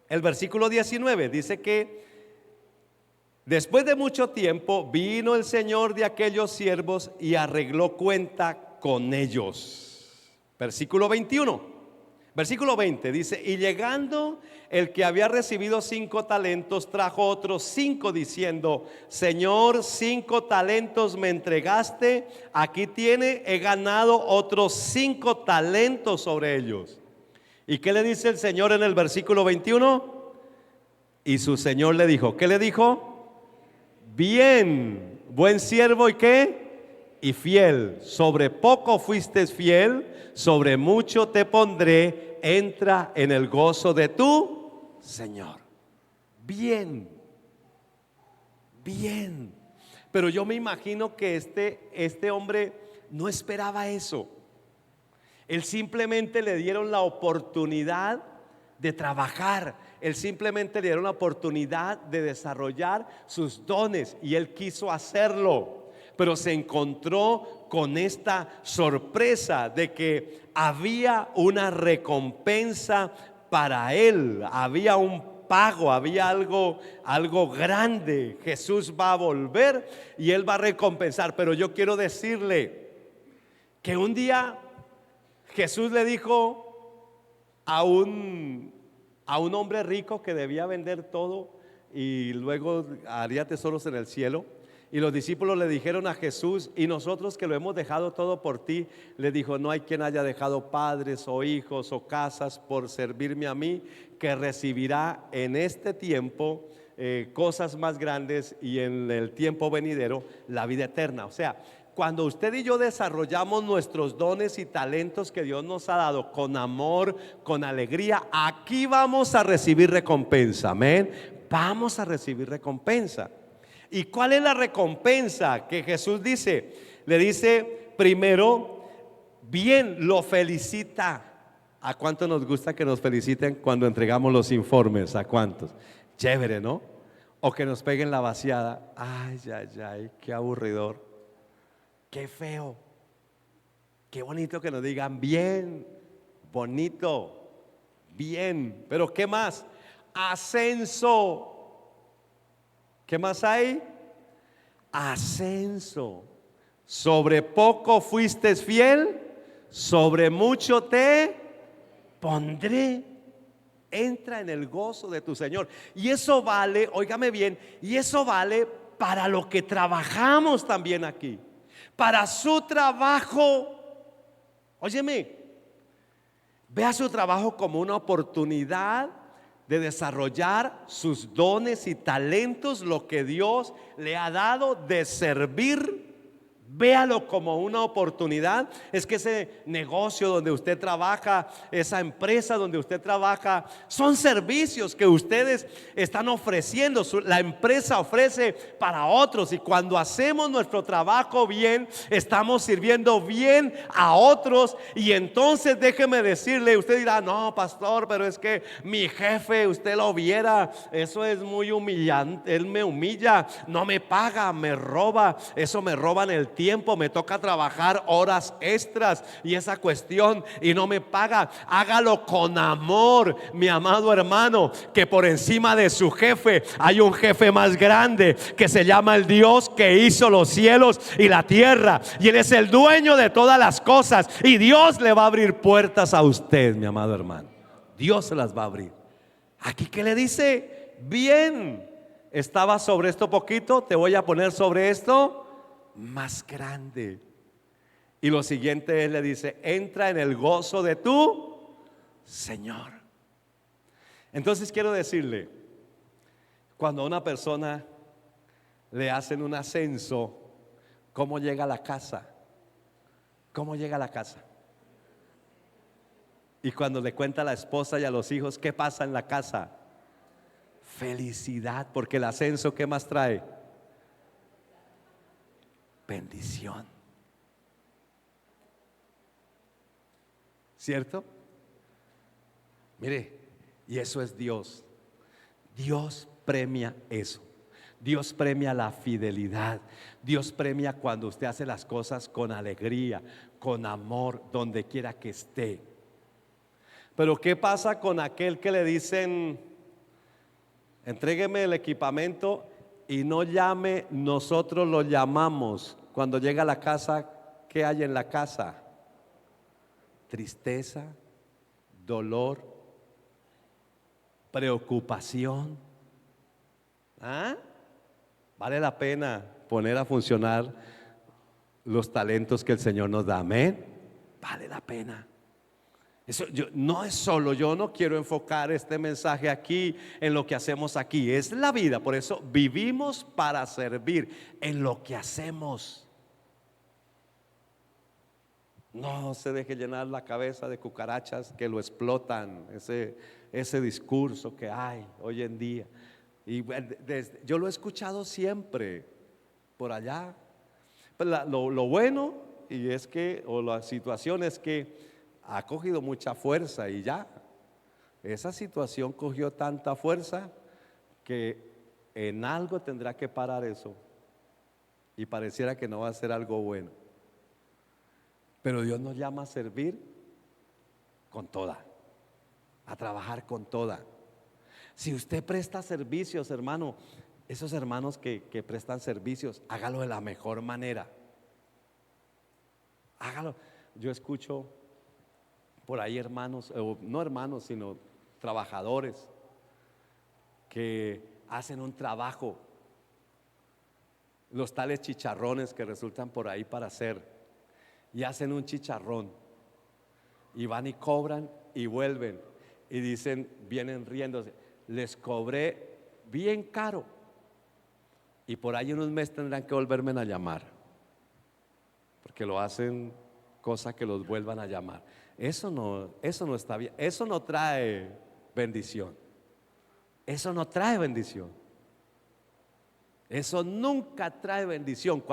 el versículo 19. Dice que después de mucho tiempo vino el Señor de aquellos siervos y arregló cuenta con ellos. Versículo 21. Versículo 20 dice: y llegando el que había recibido 5 talentos trajo otros 5 diciendo: Señor, 5 talentos me entregaste, aquí tiene, he ganado otros 5 talentos sobre ellos. ¿Y qué le dice el Señor en el versículo 21? Y su Señor le dijo, ¿qué le dijo? Bien, buen siervo y qué, y fiel, sobre poco fuiste fiel, sobre mucho te pondré, entra en el gozo de tu Señor. Bien, bien. Pero yo me imagino que este hombre no esperaba eso. Él simplemente le dieron la oportunidad de trabajar. Él simplemente le dieron la oportunidad de desarrollar sus dones y él quiso hacerlo. Pero se encontró con esta sorpresa de que había una recompensa para él, había un pago, había algo grande. Jesús va a volver y él va a recompensar. Pero yo quiero decirle que un día Jesús le dijo a un hombre rico que debía vender todo y luego haría tesoros en el cielo. Y los discípulos le dijeron a Jesús: y nosotros que lo hemos dejado todo por ti. Le dijo: no hay quien haya dejado padres o hijos o casas por servirme a mí, que recibirá en este tiempo cosas más grandes y en el tiempo venidero la vida eterna. O sea, cuando usted y yo desarrollamos nuestros dones y talentos que Dios nos ha dado con amor, con alegría, aquí vamos a recibir recompensa. Amén. Vamos a recibir recompensa. ¿Y cuál es la recompensa que Jesús dice? Le dice primero, bien, lo felicita. ¿A cuánto nos gusta que nos feliciten cuando entregamos los informes? ¿A cuántos? Chévere, ¿no? O que nos peguen la vaciada. Ay, ay, ay, qué aburridor. Qué feo. Qué bonito que nos digan bien, bonito, bien. Pero ¿qué más? Ascenso. ¿Qué más hay? Ascenso. Sobre poco fuiste fiel, sobre mucho te pondré. Entra en el gozo de tu Señor. Y eso vale, óigame bien, y eso vale para lo que trabajamos también aquí. Para su trabajo. Óyeme, vea su trabajo como una oportunidad de desarrollar sus dones y talentos, lo que Dios le ha dado, de servir Véalo como una oportunidad. Es que ese negocio donde usted trabaja, esa empresa donde usted trabaja, son servicios que ustedes están ofreciendo. La empresa ofrece para otros, y cuando hacemos nuestro trabajo bien, estamos sirviendo bien a otros. Y entonces déjeme decirle, usted dirá: no, pastor, pero es que mi jefe, usted lo viera, eso es muy humillante, él me humilla, no me paga, me roba, eso me roban el tiempo, me toca trabajar horas extras y esa cuestión y no me paga. Hágalo con amor, mi amado hermano, que por encima de su jefe hay un jefe más grande que se llama el Dios que hizo los cielos y la tierra, y Él es el dueño de todas las cosas, y Dios le va a abrir puertas a usted, mi amado hermano. Dios se las va a abrir. Aquí, ¿qué le dice? Bien, estaba sobre esto poquito, te voy a poner sobre esto más grande. Y lo siguiente, Él le dice: entra en el gozo de tu Señor. Entonces quiero decirle, cuando a una persona le hacen un ascenso, ¿cómo llega a la casa? ¿Cómo llega a la casa? Y cuando le cuenta a la esposa y a los hijos, ¿qué pasa en la casa? Felicidad, porque el ascenso, ¿qué más trae? Bendición. ¿Cierto? Mire, y eso es Dios. Dios premia eso. Dios premia la fidelidad. Dios premia cuando usted hace las cosas con alegría, con amor, donde quiera que esté. Pero ¿qué pasa con aquel que le dicen: entrégueme el equipamiento y no llame, nosotros lo llamamos? Cuando llega a la casa, ¿qué hay en la casa? Tristeza, dolor, preocupación. ¿Ah? Vale la pena poner a funcionar los talentos que el Señor nos da. Amén. Vale la pena. Eso no es solo, yo no quiero enfocar este mensaje aquí en lo que hacemos aquí, es la vida. Por eso vivimos para servir en lo que hacemos. No se deje llenar la cabeza de cucarachas que lo explotan, ese discurso que hay hoy en día. Y yo lo he escuchado siempre por allá. Pero lo bueno, y es que, o la situación es que ha cogido mucha fuerza, y ya esa situación cogió tanta fuerza que en algo tendrá que parar eso, y pareciera que no va a ser algo bueno. Pero Dios nos llama a servir con toda, a trabajar con toda. Si usted presta servicios, hermano, esos hermanos que prestan servicios, hágalo de la mejor manera. Hágalo. Yo escucho por ahí hermanos, no hermanos, sino trabajadores que hacen un trabajo, los tales chicharrones que resultan por ahí para hacer, y hacen un chicharrón y van y cobran y vuelven y dicen, vienen riéndose: les cobré bien caro, y por ahí unos meses tendrán que volverme a llamar, porque lo hacen cosa que los vuelvan a llamar. Eso no está bien. Eso no trae bendición. Eso no trae bendición. Eso nunca trae bendición.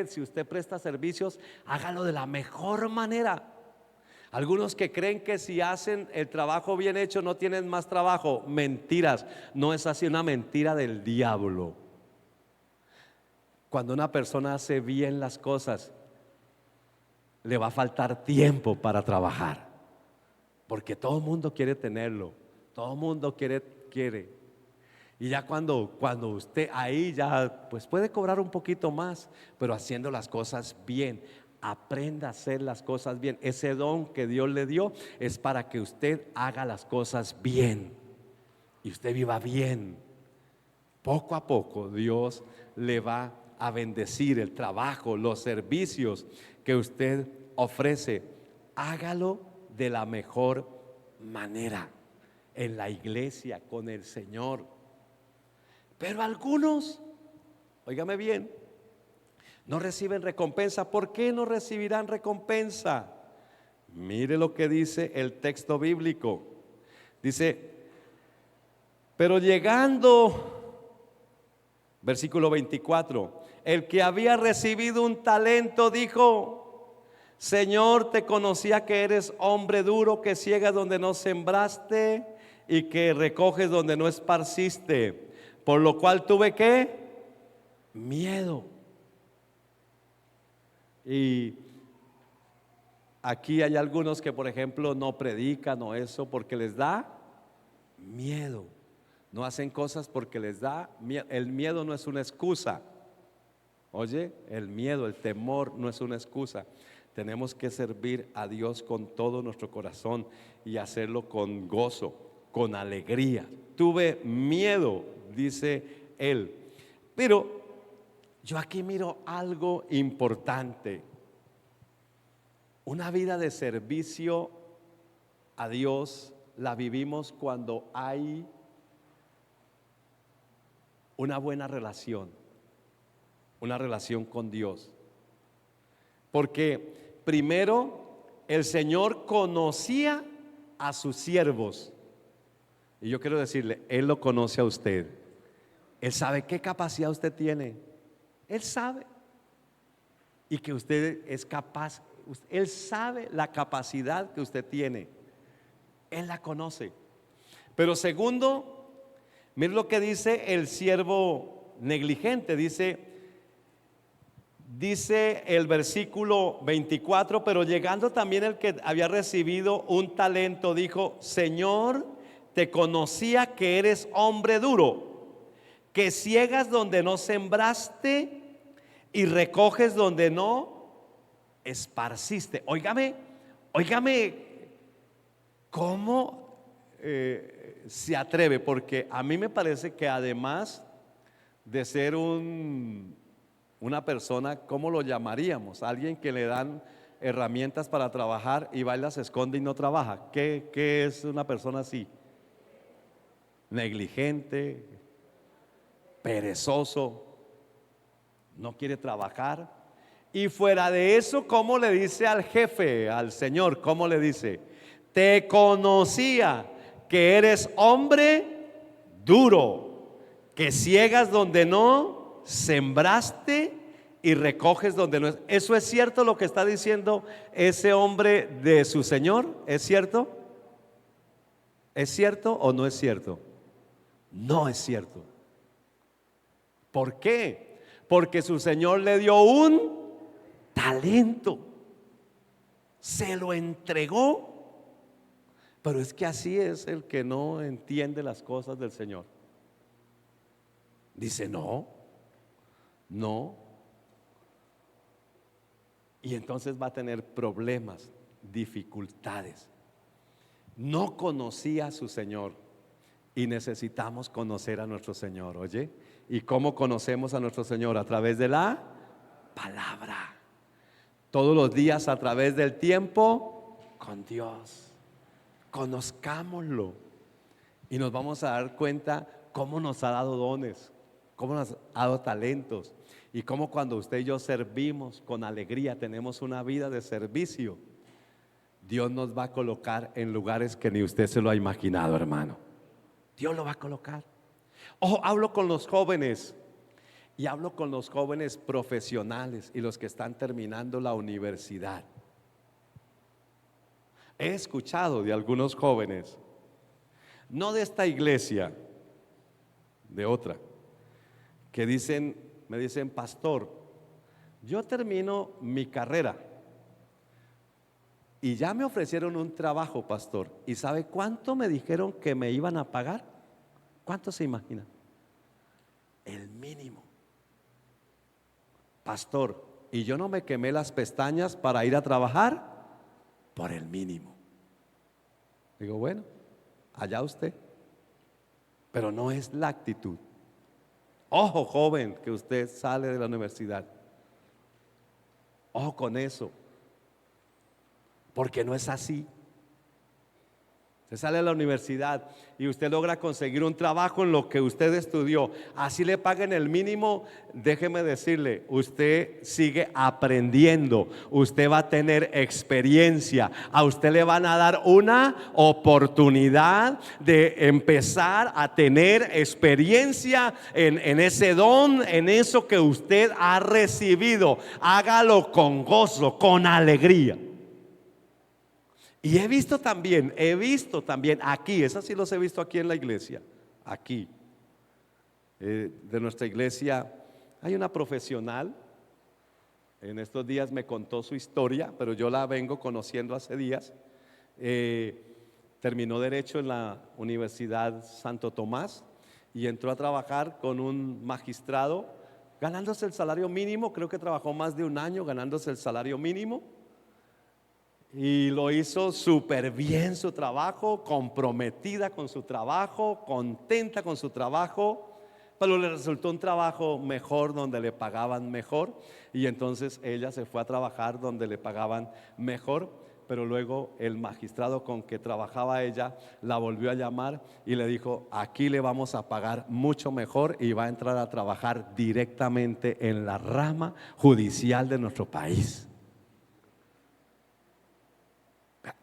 Si usted presta servicios, hágalo de la mejor manera. Algunos que creen que si hacen el trabajo bien hecho no tienen más trabajo. Mentiras. No es así, una mentira del diablo. Cuando una persona hace bien las cosas, le va a faltar tiempo para trabajar, porque todo el mundo quiere tenerlo, todo el mundo quiere. Y ya cuando usted ahí ya pues puede cobrar un poquito más, pero haciendo las cosas bien. Aprenda a hacer las cosas bien. Ese don que Dios le dio es para que usted haga las cosas bien y usted viva bien. Poco a poco Dios le va a bendecir el trabajo, los servicios que usted ofrece. Hágalo de la mejor manera en la iglesia, con el Señor. Pero algunos, óigame bien, No reciben recompensa. ¿Por qué no recibirán recompensa? Mire lo que dice el texto bíblico. Dice, pero llegando, versículo 24, el que había recibido un talento dijo: Señor, te conocía que eres hombre duro, que ciegas donde no sembraste y que recoges donde no esparciste, por lo cual tuve ¿qué? Miedo. Y aquí hay algunos que, por ejemplo, no predican o eso porque les da miedo. No hacen cosas porque les da miedo. El miedo no es una excusa. Oye, el miedo, el temor no es una excusa. Tenemos que servir a Dios con todo nuestro corazón y hacerlo con gozo, con alegría. Tuve miedo, dice él. Pero yo aquí miro algo importante. Una vida de servicio a Dios la vivimos cuando hay una buena relación, una relación con Dios. Porque primero el Señor conocía a sus siervos. Y yo quiero decirle, Él lo conoce a usted. Él sabe qué capacidad usted tiene. Él sabe. Y que usted es capaz. Él sabe la capacidad que usted tiene. Él la conoce. Pero segundo, mire lo que dice el siervo negligente. Dice el versículo 24, pero llegando también el que había recibido un talento, dijo: Señor, te conocía que eres hombre duro, que ciegas donde no sembraste y recoges donde no esparciste. Óigame, ¿cómo se atreve? Porque a mí me parece que además de ser una persona, ¿cómo lo llamaríamos? Alguien que le dan herramientas para trabajar y va y las esconde y no trabaja. ¿Qué es una persona así? Negligente, perezoso, no quiere trabajar. Y fuera de eso, ¿cómo le dice al jefe, al Señor? ¿Cómo le dice? Te conocía que eres hombre duro, que ciegas donde no sembraste y recoges donde no es. ¿Eso es cierto lo que está diciendo ese hombre de su Señor? ¿Es cierto? ¿Es cierto o no es cierto? No es cierto. ¿Por qué? Porque su Señor le dio un talento, se lo entregó. Pero es que así es el que no entiende las cosas del Señor. Dice no. Y entonces va a tener problemas, dificultades. No conocía a su Señor y necesitamos conocer a nuestro Señor. Oye, ¿y cómo conocemos a nuestro Señor? A través de la palabra. Todos los días, a través del tiempo con Dios. Conozcámoslo y nos vamos a dar cuenta cómo nos ha dado dones, cómo nos ha dado talentos y cómo cuando usted y yo servimos con alegría, tenemos una vida de servicio, Dios nos va a colocar en lugares que ni usted se lo ha imaginado, hermano. Dios lo va a colocar. Ojo, hablo con los jóvenes y hablo con los jóvenes profesionales y los que están terminando la universidad. He escuchado de algunos jóvenes, no de esta iglesia, de otra, que me dicen: pastor, yo termino mi carrera y ya me ofrecieron un trabajo, pastor, ¿y sabe cuánto me dijeron que me iban a pagar? ¿Cuánto se imagina? El mínimo. Pastor, y yo no me quemé las pestañas para ir a trabajar por el mínimo. Digo, bueno, allá usted, pero no es la actitud. Ojo, joven, que usted sale de la universidad, ojo con eso, porque no es así. Usted sale de la universidad y usted logra conseguir un trabajo en lo que usted estudió. Así le paguen el mínimo, déjeme decirle, usted sigue aprendiendo. Usted va a tener experiencia. A usted le van a dar una oportunidad de empezar a tener experiencia en ese don, en eso que usted ha recibido. Hágalo con gozo, con alegría. Y he visto también aquí, esas sí los he visto aquí en la iglesia, aquí, de nuestra iglesia, hay una profesional, en estos días me contó su historia, pero yo la vengo conociendo hace días. Terminó Derecho en la Universidad Santo Tomás y entró a trabajar con un magistrado, ganándose el salario mínimo. Creo que trabajó más de un año ganándose el salario mínimo. Y lo hizo súper bien su trabajo, comprometida con su trabajo, contenta con su trabajo, pero le resultó un trabajo mejor donde le pagaban mejor. Y entonces ella se fue a trabajar donde le pagaban mejor. Pero luego el magistrado con que trabajaba ella la volvió a llamar y le dijo: aquí le vamos a pagar mucho mejor y va a entrar a trabajar directamente en la rama judicial de nuestro país.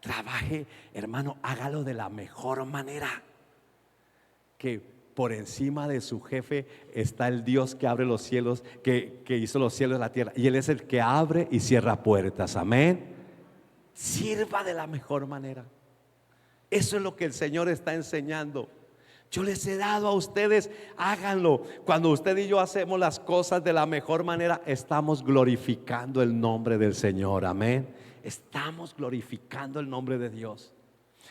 Trabaje, hermano, hágalo de la mejor manera. Que por encima de su jefe está el Dios que abre los cielos, que hizo los cielos y la tierra. Y Él es el que abre y cierra puertas. Amén. Sirva de la mejor manera. Eso es lo que el Señor está enseñando. Yo les he dado a ustedes, háganlo. Cuando usted y yo hacemos las cosas de la mejor manera, estamos glorificando el nombre del Señor. Amén. Estamos glorificando el nombre de Dios.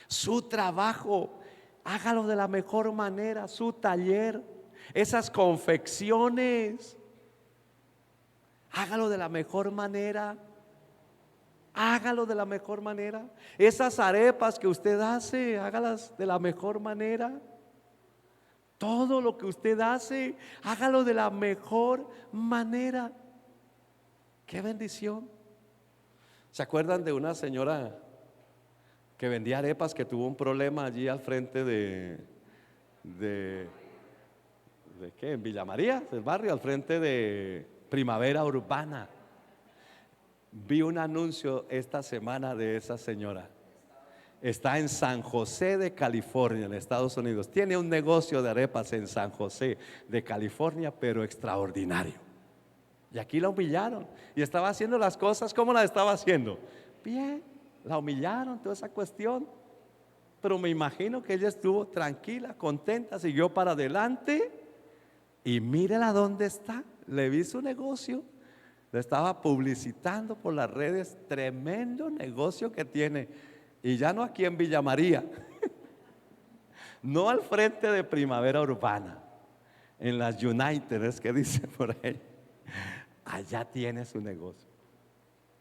Su trabajo, hágalo de la mejor manera. Su taller, esas confecciones, hágalo de la mejor manera. Hágalo de la mejor manera. Esas arepas que usted hace, hágalas de la mejor manera. Todo lo que usted hace, hágalo de la mejor manera. Qué bendición. ¿Se acuerdan de una señora que vendía arepas, que tuvo un problema allí al frente de qué? En Villa María, del barrio, al frente de Primavera Urbana? Vi un anuncio esta semana de esa señora. Está en San José de California, en Estados Unidos. Tiene un negocio de arepas en San José de California, pero extraordinario. Y aquí la humillaron. Y estaba haciendo las cosas. ¿Cómo la estaba haciendo? Bien. La humillaron, toda esa cuestión. Pero me imagino que ella estuvo tranquila, contenta, siguió para adelante. Y mírela dónde está. Le vi su negocio. Le estaba publicitando por las redes. Tremendo negocio que tiene. Y ya no aquí en Villa María. No al frente de Primavera Urbana. En las United, es que dice por ahí. Allá tiene su negocio.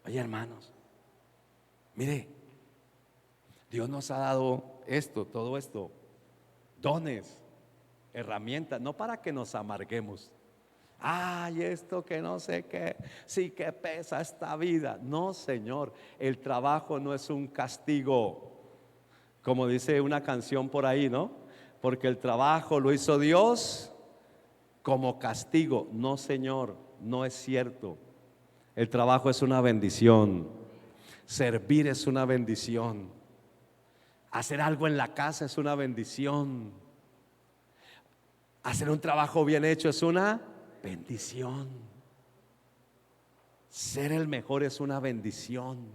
Oye, hermanos, mire, Dios nos ha dado esto, todo esto, dones, herramientas, no para que nos amarguemos. Ay, esto que no sé qué, sí que pesa esta vida. No, Señor, el trabajo no es un castigo, como dice una canción por ahí, ¿no? Porque el trabajo lo hizo Dios como castigo. No, Señor. No es cierto. El trabajo es una bendición. Servir es una bendición. Hacer algo en la casa es una bendición. Hacer un trabajo bien hecho es una bendición. Ser el mejor es una bendición.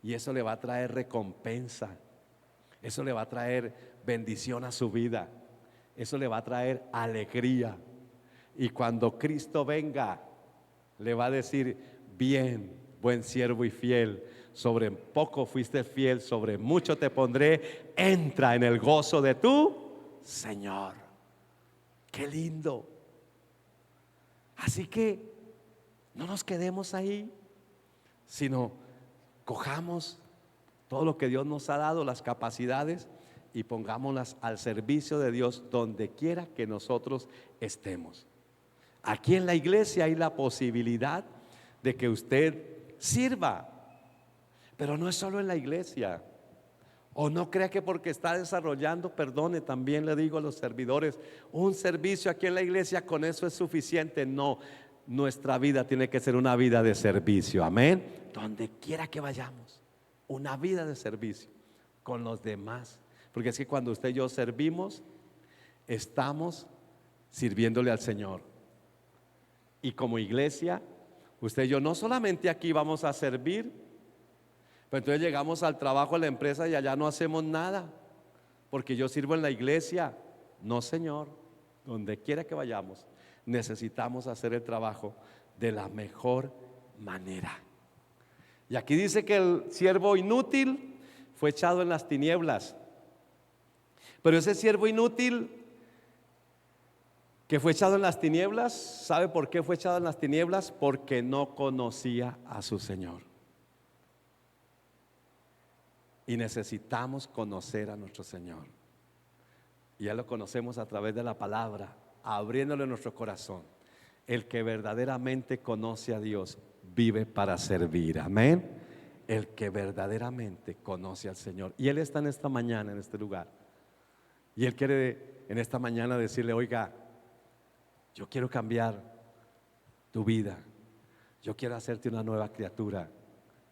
Y eso le va a traer recompensa. Eso le va a traer bendición a su vida. Eso le va a traer alegría. Y cuando Cristo venga, le va a decir: bien, buen siervo y fiel, sobre poco fuiste fiel, sobre mucho te pondré, entra en el gozo de tu Señor. Qué lindo. Así que no nos quedemos ahí, sino cojamos todo lo que Dios nos ha dado, las capacidades, y pongámoslas al servicio de Dios donde quiera que nosotros estemos. Aquí en la iglesia hay la posibilidad de que usted sirva, pero no es solo en la iglesia. O no crea que porque está desarrollando, perdone, también le digo a los servidores, un servicio aquí en la iglesia, con eso es suficiente. No, nuestra vida tiene que ser una vida de servicio, amén. Donde quiera que vayamos, una vida de servicio con los demás. Porque es que cuando usted y yo servimos, estamos sirviéndole al Señor. Y como iglesia, usted y yo no solamente aquí vamos a servir, pero entonces llegamos al trabajo, a la empresa y allá no hacemos nada, porque yo sirvo en la iglesia. No, Señor, donde quiera que vayamos, necesitamos hacer el trabajo de la mejor manera. Y aquí dice que el siervo inútil fue echado en las tinieblas. Pero ese siervo inútil que fue echado en las tinieblas, ¿sabe por qué fue echado en las tinieblas? Porque no conocía a su Señor. Y necesitamos conocer a nuestro Señor. Y ya lo conocemos a través de la palabra, abriéndole nuestro corazón. El que verdaderamente conoce a Dios vive para servir, amén. El que verdaderamente conoce al Señor. Y Él está en esta mañana, en este lugar. Y Él quiere en esta mañana decirle: oiga, yo quiero cambiar tu vida. Yo quiero hacerte una nueva criatura.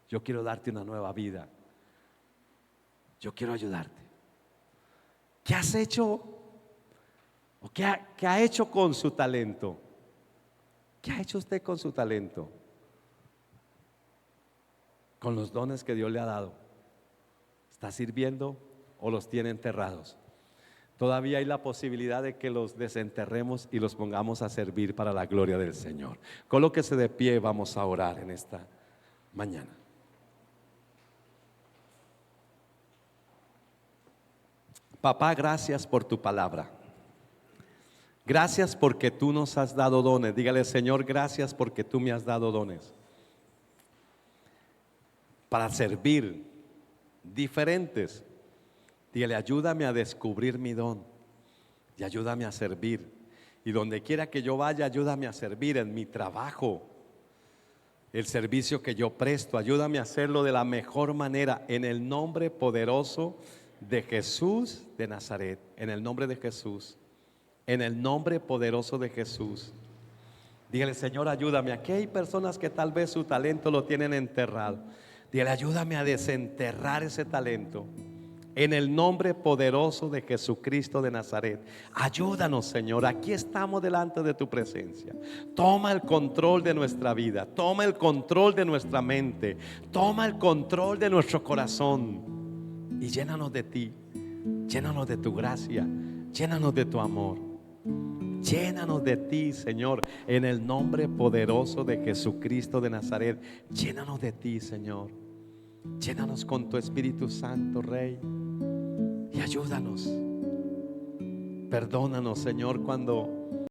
Yo quiero darte una nueva vida. Yo quiero ayudarte. ¿Qué has hecho? ¿O qué ha hecho con su talento? ¿Qué ha hecho usted con su talento? Con los dones que Dios le ha dado. ¿Está sirviendo o los tiene enterrados? Todavía hay la posibilidad de que los desenterremos y los pongamos a servir para la gloria del Señor. Colóquese de pie, vamos a orar en esta mañana. Papá, gracias por tu palabra. Gracias porque tú nos has dado dones. Dígale: Señor, gracias porque tú me has dado dones para servir diferentes. Dígale: ayúdame a descubrir mi don y ayúdame a servir. Y donde quiera que yo vaya, ayúdame a servir en mi trabajo. El servicio que yo presto, ayúdame a hacerlo de la mejor manera, en el nombre poderoso de Jesús de Nazaret. En el nombre de Jesús, en el nombre poderoso de Jesús. Dígale: Señor, ayúdame. Aquí hay personas que tal vez su talento lo tienen enterrado. Dígale: ayúdame a desenterrar ese talento en el nombre poderoso de Jesucristo de Nazaret. Ayúdanos, Señor. Aquí estamos delante de tu presencia. Toma el control de nuestra vida. Toma el control de nuestra mente. Toma el control de nuestro corazón. Y llénanos de ti. Llénanos de tu gracia. Llénanos de tu amor. Llénanos de ti, Señor, en el nombre poderoso de Jesucristo de Nazaret. Llénanos de ti, Señor. Llénanos con tu Espíritu Santo, Rey. Y ayúdanos. Perdónanos, Señor, cuando